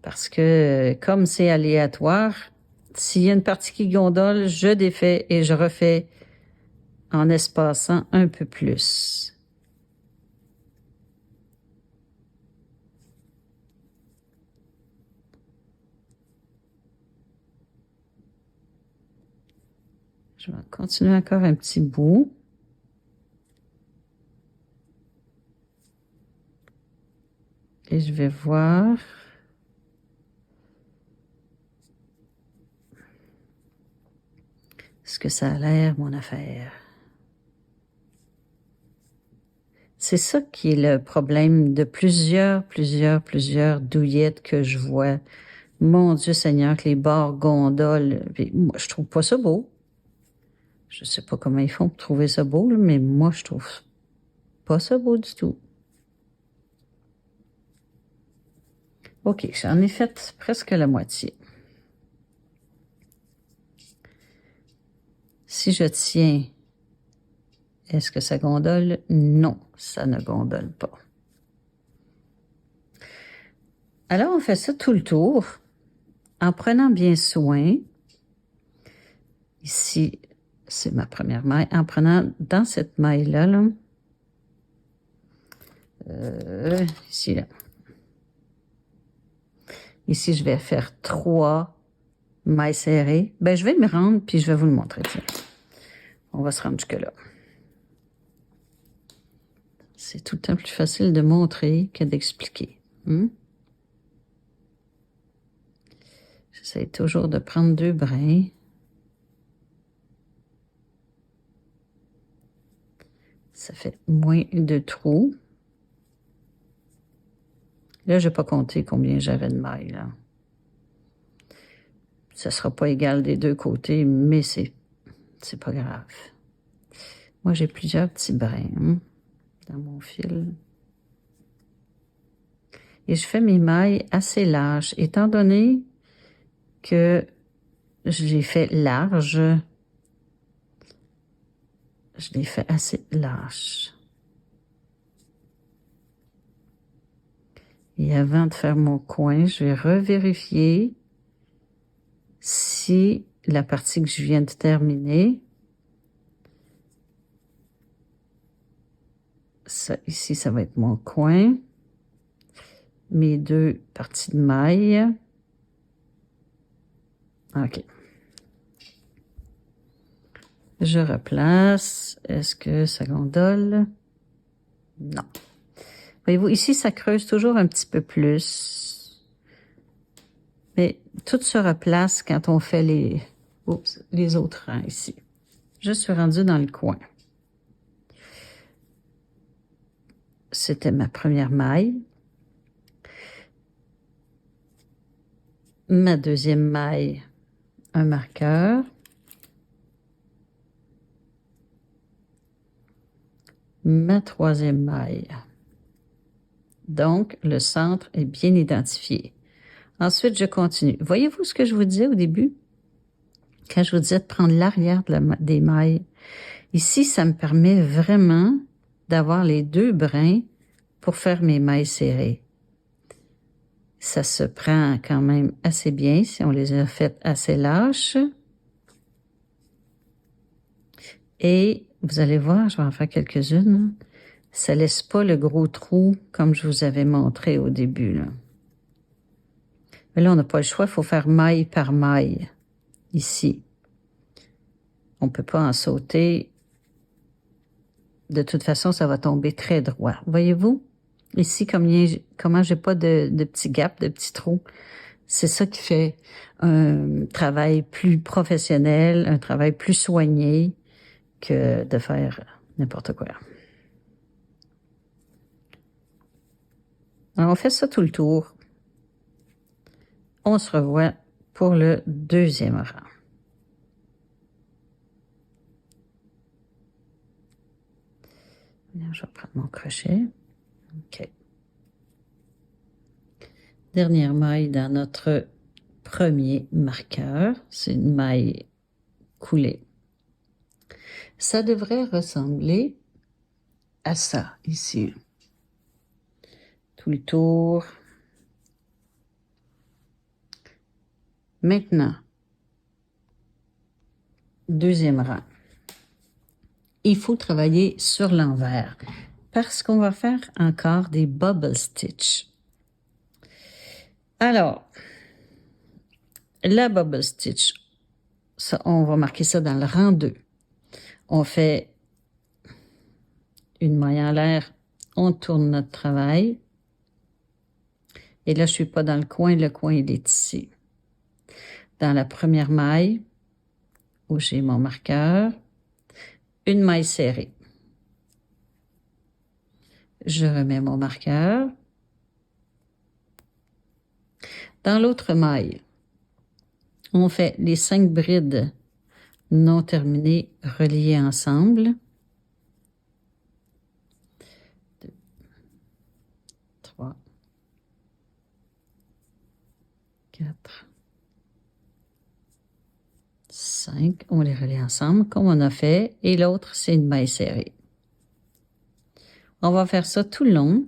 Parce que comme c'est aléatoire, s'il y a une partie qui gondole, je défais et je refais en espaçant un peu plus. Je vais continuer encore un petit bout. Et je vais voir. Ce que ça a l'air, mon affaire. C'est ça qui est le problème de plusieurs douillettes que je vois. Mon Dieu Seigneur, que les bords gondolent. Puis moi, je trouve pas ça beau. Je sais pas comment ils font pour trouver ça beau, là, mais moi, je trouve pas ça beau du tout. OK, j'en ai fait presque la moitié. Si je tiens, est-ce que ça gondole? Non, ça ne gondole pas. Alors, on fait ça tout le tour en prenant bien soin. Ici, c'est ma première maille. En prenant dans cette maille-là, là, ici, là. Ici, je vais faire 3 mailles serrées. Ben, je vais me rendre, puis je vais vous le montrer. Tiens. On va se rendre jusque-là. C'est tout le temps plus facile de montrer que d'expliquer. J'essaie toujours de prendre 2 brins. Ça fait moins de trous. Là, je n'ai pas compté combien j'avais de mailles, là. Ça ne sera pas égal des 2 côtés, mais c'est pas grave. Moi, j'ai plusieurs petits brins dans mon fil. Et je fais mes mailles assez larges. Étant donné que je les fais larges, je les fais assez larges. Et avant de faire mon coin, je vais revérifier si la partie que je viens de terminer, ça, ici, ça va être mon coin, mes deux parties de maille. OK. Je replace. Est-ce que ça gondole? Non. Voyez-vous, ici, ça creuse toujours un petit peu plus. Mais tout se replace quand on fait les autres rangs ici. Je suis rendue dans le coin. C'était ma première maille. Ma deuxième maille, un marqueur. Ma troisième maille. Donc, le centre est bien identifié. Ensuite, je continue. Voyez-vous ce que je vous disais au début? Quand je vous disais de prendre l'arrière des mailles. Ici, ça me permet vraiment d'avoir les deux brins pour faire mes mailles serrées. Ça se prend quand même assez bien si on les a faites assez lâches. Et vous allez voir, je vais en faire quelques-unes. Ça laisse pas le gros trou comme je vous avais montré au début, là. Mais là, on n'a pas le choix, il faut faire maille par maille, ici. On ne peut pas en sauter. De toute façon, ça va tomber très droit. Voyez-vous? Ici, comment j'ai pas de petits gaps, de petits trous. C'est ça qui fait un travail plus professionnel, un travail plus soigné que de faire n'importe quoi. Alors, on fait ça tout le tour. On se revoit pour le deuxième rang. Je vais prendre mon crochet. OK. Dernière maille dans notre premier marqueur. C'est une maille coulée. Ça devrait ressembler à ça, ici. Tout le tour. Maintenant, deuxième rang. Il faut travailler sur l'envers parce qu'on va faire encore des bubble stitch. Alors, la bubble stitch, ça, on va marquer ça dans le rang 2. On fait une maille en l'air, on tourne notre travail. Et là, je suis pas dans le coin il est ici. Dans la première maille, où j'ai mon marqueur, une maille serrée. Je remets mon marqueur. Dans l'autre maille, on fait les 5 brides non terminées reliées ensemble. 2, 3, 4, 5. On les relie ensemble comme on a fait. Et l'autre, c'est une maille serrée. On va faire ça tout le long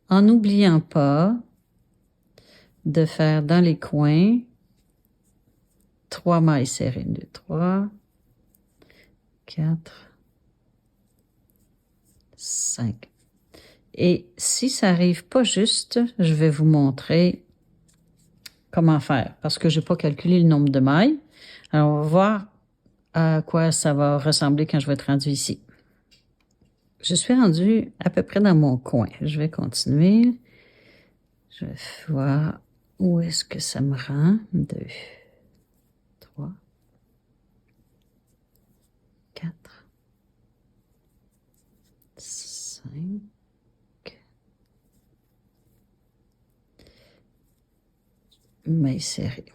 en n'oubliant pas de faire dans les coins 3 mailles serrées. 2, 3, 4, 5. Et si ça arrive pas juste, je vais vous montrer comment faire parce que je n'ai pas calculé le nombre de mailles. Alors, on va voir à quoi ça va ressembler quand je vais être rendu ici. Je suis rendue à peu près dans mon coin. Je vais continuer. Je vais voir où est-ce que ça me rend. 2, 3, 4, 5. Maille serrée.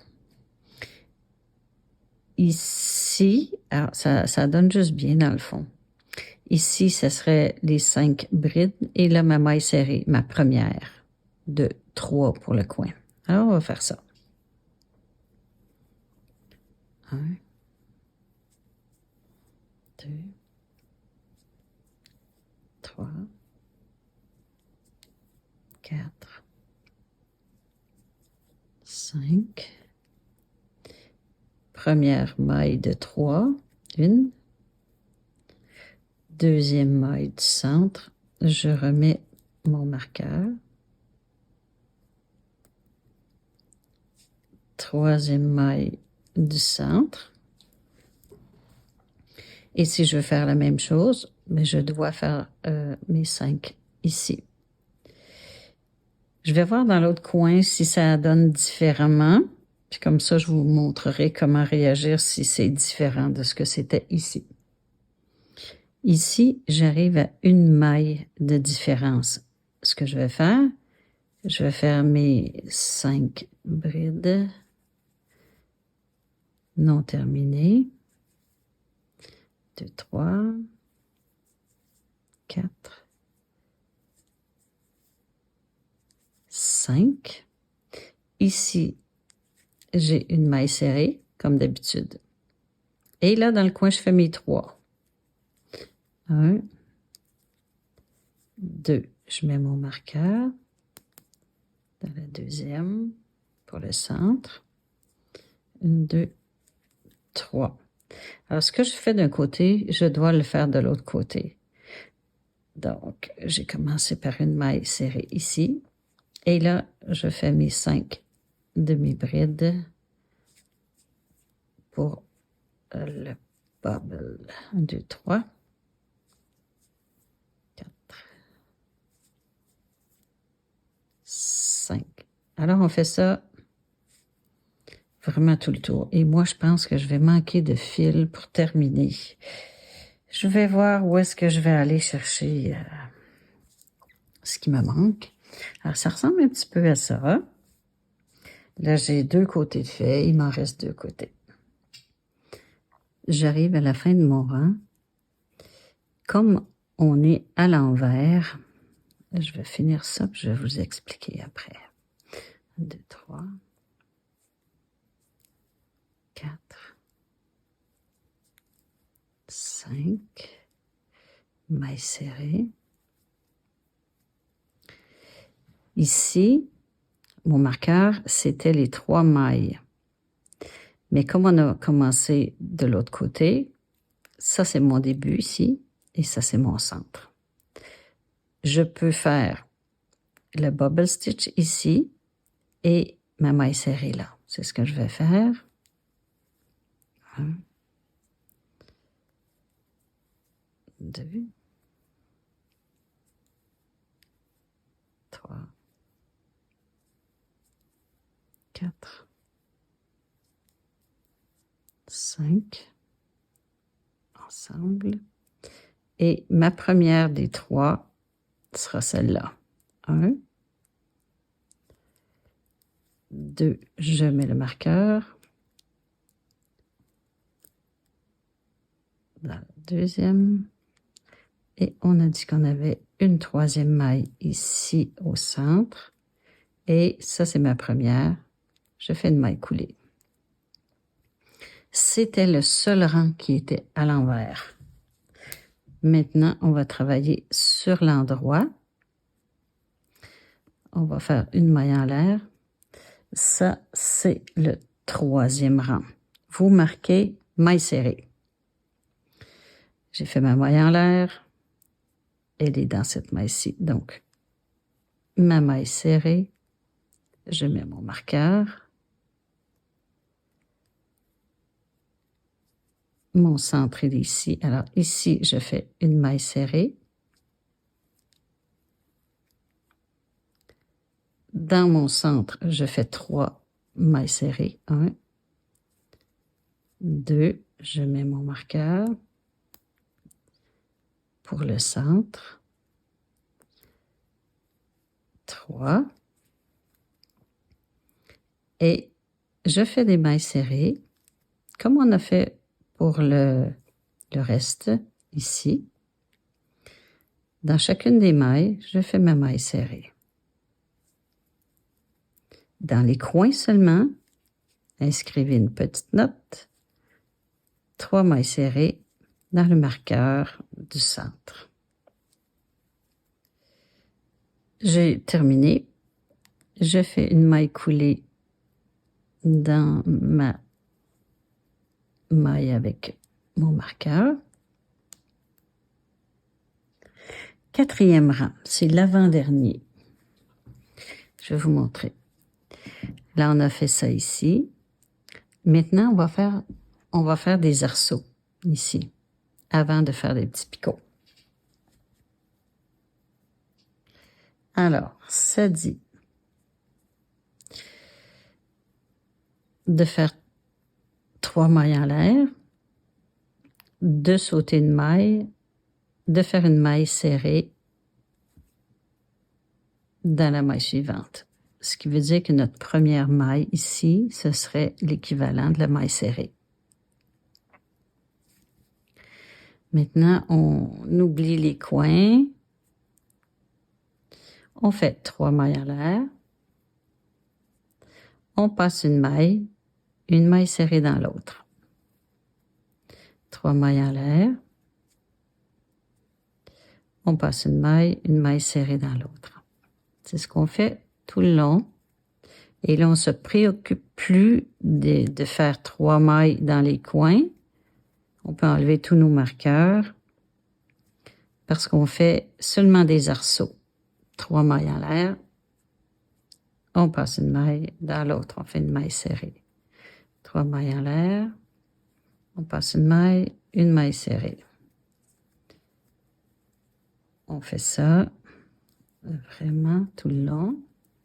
Ici, alors ça donne juste bien dans le fond. Ici, ce serait les 5 brides et là, ma maille serrée, ma première de 3 pour le coin. Alors, on va faire ça. 1, 2, 3, 4, 5. Première maille de 3, 1. Deuxième maille du centre, je remets mon marqueur. Troisième maille du centre. Et si je veux faire la même chose, mais je dois faire mes 5 ici. Je vais voir dans l'autre coin si ça donne différemment. Puis comme ça, je vous montrerai comment réagir si c'est différent de ce que c'était ici. Ici, j'arrive à une maille de différence. Ce que je vais faire mes 5 brides non terminées. 2, 3, 4, 5. Ici, j'ai une maille serrée, comme d'habitude. Et là, dans le coin, je fais mes 3. 1, 2, je mets mon marqueur dans la deuxième pour le centre. 1, 2, 3. Alors, ce que je fais d'un côté, je dois le faire de l'autre côté. Donc, j'ai commencé par une maille serrée ici. Et là, je fais mes 5 demi-brides pour le bubble. 1, 2, 3. 4, 5. Alors, on fait ça vraiment tout le tour. Et moi, je pense que je vais manquer de fil pour terminer. Je vais voir où est-ce que je vais aller chercher ce qui me manque. Alors, ça ressemble un petit peu à ça. Là, j'ai 2 côtés de fait. Il m'en reste 2 côtés. J'arrive à la fin de mon rang. Comme on est à l'envers, je vais finir ça, puis je vais vous expliquer après. 1, 2, 3, 4, 5, maille serrée. Ici, mon marqueur, c'était les 3 mailles. Mais comme on a commencé de l'autre côté, ça c'est mon début ici, et ça c'est mon centre. Je peux faire le bubble stitch ici et ma maille serrée là. C'est ce que je vais faire. 1, 2, 3, 4, 5, ensemble. Et ma première des 3 sera celle-là. 1, 2, je mets le marqueur. Dans la deuxième. Et on a dit qu'on avait une 3e maille ici au centre. Et ça, c'est ma première. Je fais une maille coulée. C'était le seul rang qui était à l'envers. Maintenant, on va travailler sur l'endroit. On va faire une maille en l'air. Ça, c'est le 3e rang. Vous marquez maille serrée. J'ai fait ma maille en l'air. Elle est dans cette maille-ci. Donc, ma maille serrée. Je mets mon marqueur. Mon centre est ici. Alors, ici, je fais une maille serrée. Dans mon centre, je fais 3 mailles serrées. 1, 2, je mets mon marqueur pour le centre. 3. Et je fais des mailles serrées, comme on a fait pour le reste ici. Dans chacune des mailles, je fais ma maille serrée. Dans les coins seulement, inscrivez une petite note. 3 mailles serrées dans le marqueur du centre. J'ai terminé. Je fais une maille coulée dans ma maille avec mon marqueur. 4e rang, c'est l'avant-dernier. Je vais vous montrer. Là, on a fait ça ici. Maintenant, on va faire des arceaux ici, avant de faire des petits picots. Alors, ça dit de faire 3 mailles en l'air, de sauter une maille, de faire une maille serrée dans la maille suivante. Ce qui veut dire que notre première maille ici, ce serait l'équivalent de la maille serrée. Maintenant, on oublie les coins. On fait 3 mailles en l'air. On passe une maille serrée dans l'autre. 3 mailles en l'air. On passe une maille serrée dans l'autre. C'est ce qu'on fait tout le long. Et là, on ne se préoccupe plus de faire 3 mailles dans les coins. On peut enlever tous nos marqueurs parce qu'on fait seulement des arceaux. 3 mailles en l'air. On passe une maille dans l'autre. On fait une maille serrée. 3 mailles en l'air. On passe une maille serrée. On fait ça vraiment tout le long.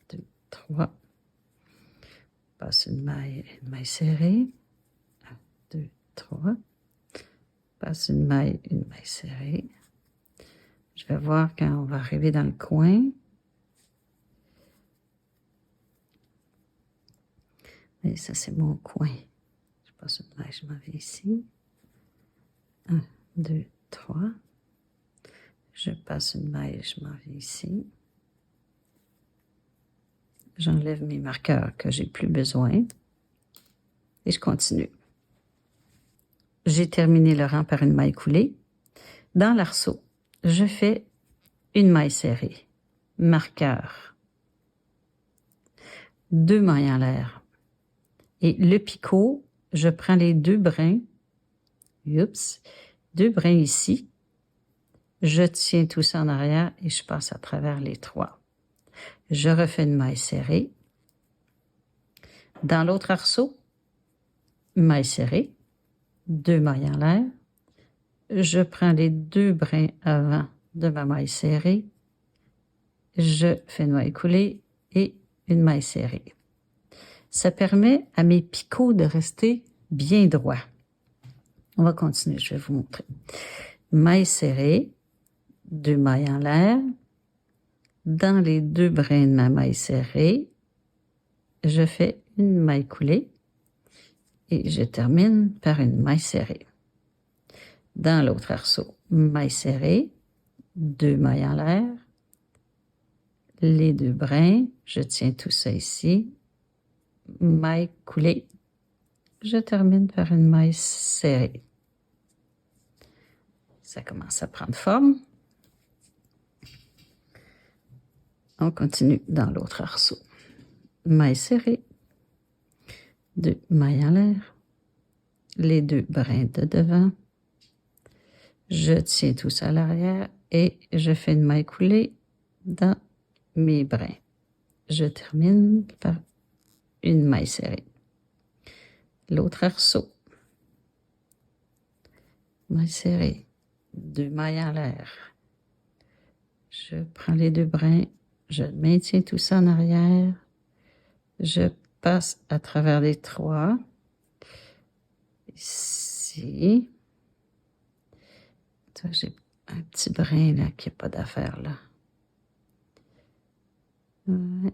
2, 3. On passe une maille serrée. 1, 2, 3. Passe une maille serrée. Je vais voir quand on va arriver dans le coin. Et ça, c'est mon coin. Je passe une maille, je m'en vais ici. 1, 2, 3. Je passe une maille, je m'en vais ici. J'enlève mes marqueurs que j'ai plus besoin. Et je continue. J'ai terminé le rang par une maille coulée. Dans l'arceau, je fais une maille serrée. Marqueur. 2 mailles en l'air. Et le picot, je prends les 2 brins. Oups. 2 brins ici. Je tiens tout ça en arrière et je passe à travers les 3. Je refais une maille serrée. Dans l'autre arceau, maille serrée, 2 mailles en l'air. Je prends les 2 brins avant de ma maille serrée. Je fais une maille coulée et une maille serrée. Ça permet à mes picots de rester bien droits. On va continuer, je vais vous montrer. Maille serrée, 2 mailles en l'air. Dans les 2 brins de ma maille serrée, je fais une maille coulée et je termine par une maille serrée. Dans l'autre arceau, maille serrée, 2 mailles en l'air, les 2 brins, je tiens tout ça ici, maille coulée, je termine par une maille serrée. Ça commence à prendre forme. On continue dans l'autre arceau. Maille serrée, 2 mailles en l'air, les 2 brins de devant, je tiens tout ça à l'arrière et je fais une maille coulée dans mes brins. Je termine par une maille serrée. L'autre arceau. Maille serrée, 2 mailles en l'air. Je prends les 2 brins, je maintiens tout ça en arrière. Je passe à travers les 3. Ici. J'ai un petit brin là qui n'a pas d'affaire là. Ouais.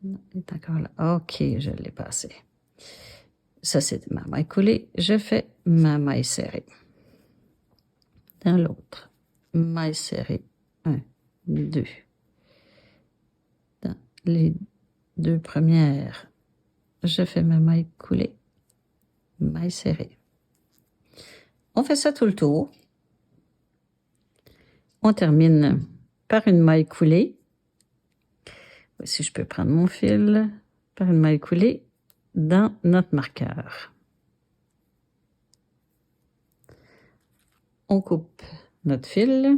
Non, il est encore là. OK, je l'ai passé. Ça, c'est ma maille coulée. Je fais ma maille serrée. Dans l'autre, maille serrée. 1, 2. Dans les 2 premières, je fais ma maille coulée. Maille serrée. On fait ça tout le tour. On termine par une maille coulée. Voici, je peux prendre mon fil par une maille coulée dans notre marqueur. On coupe notre fil.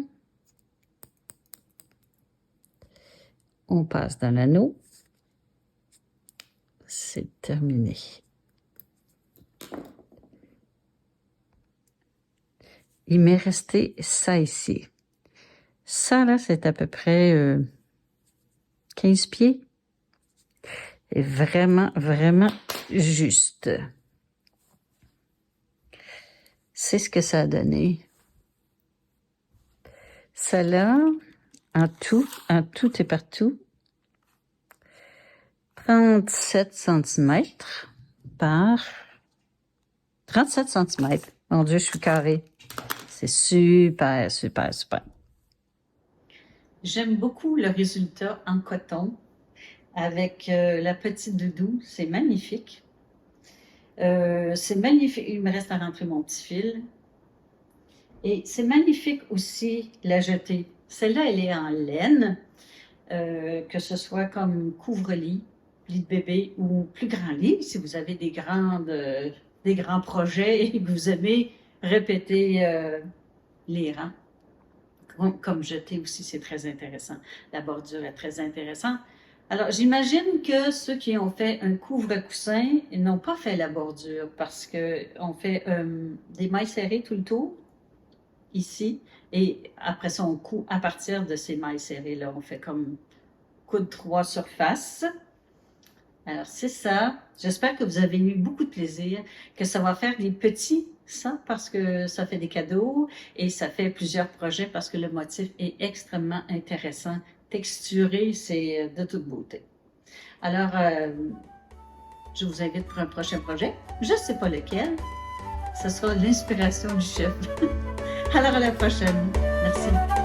On passe dans l'anneau. C'est terminé. Il m'est resté ça ici. Ça, là, c'est à peu près 15 pieds. Et vraiment, vraiment juste. C'est ce que ça a donné. Ça, là, en tout et partout, 37 cm par 37 cm. Mon Dieu, je suis carrée. C'est super, super, super. J'aime beaucoup le résultat en coton avec la petite doudou. C'est magnifique. C'est magnifique. Il me reste à rentrer mon petit fil. Et c'est magnifique aussi la jetée. Celle-là, elle est en laine, que ce soit comme couvre-lit, lit de bébé ou plus grand lit, si vous avez des grands projets et que vous aimez répéter les rangs. Comme jeter aussi, c'est très intéressant. La bordure est très intéressante. Alors, j'imagine que ceux qui ont fait un couvre-coussin n'ont pas fait la bordure parce qu'on fait des mailles serrées tout le tour, ici, et après ça, on coud à partir de ces mailles serrées-là. On fait comme coudre 3 surfaces. Alors, c'est ça. J'espère que vous avez eu beaucoup de plaisir, que ça va faire des petits, ça, parce que ça fait des cadeaux et ça fait plusieurs projets parce que le motif est extrêmement intéressant. Texturé, c'est de toute beauté. Alors, je vous invite pour un prochain projet. Je ne sais pas lequel. Ce sera l'inspiration du chef. Alors, à la prochaine. Merci.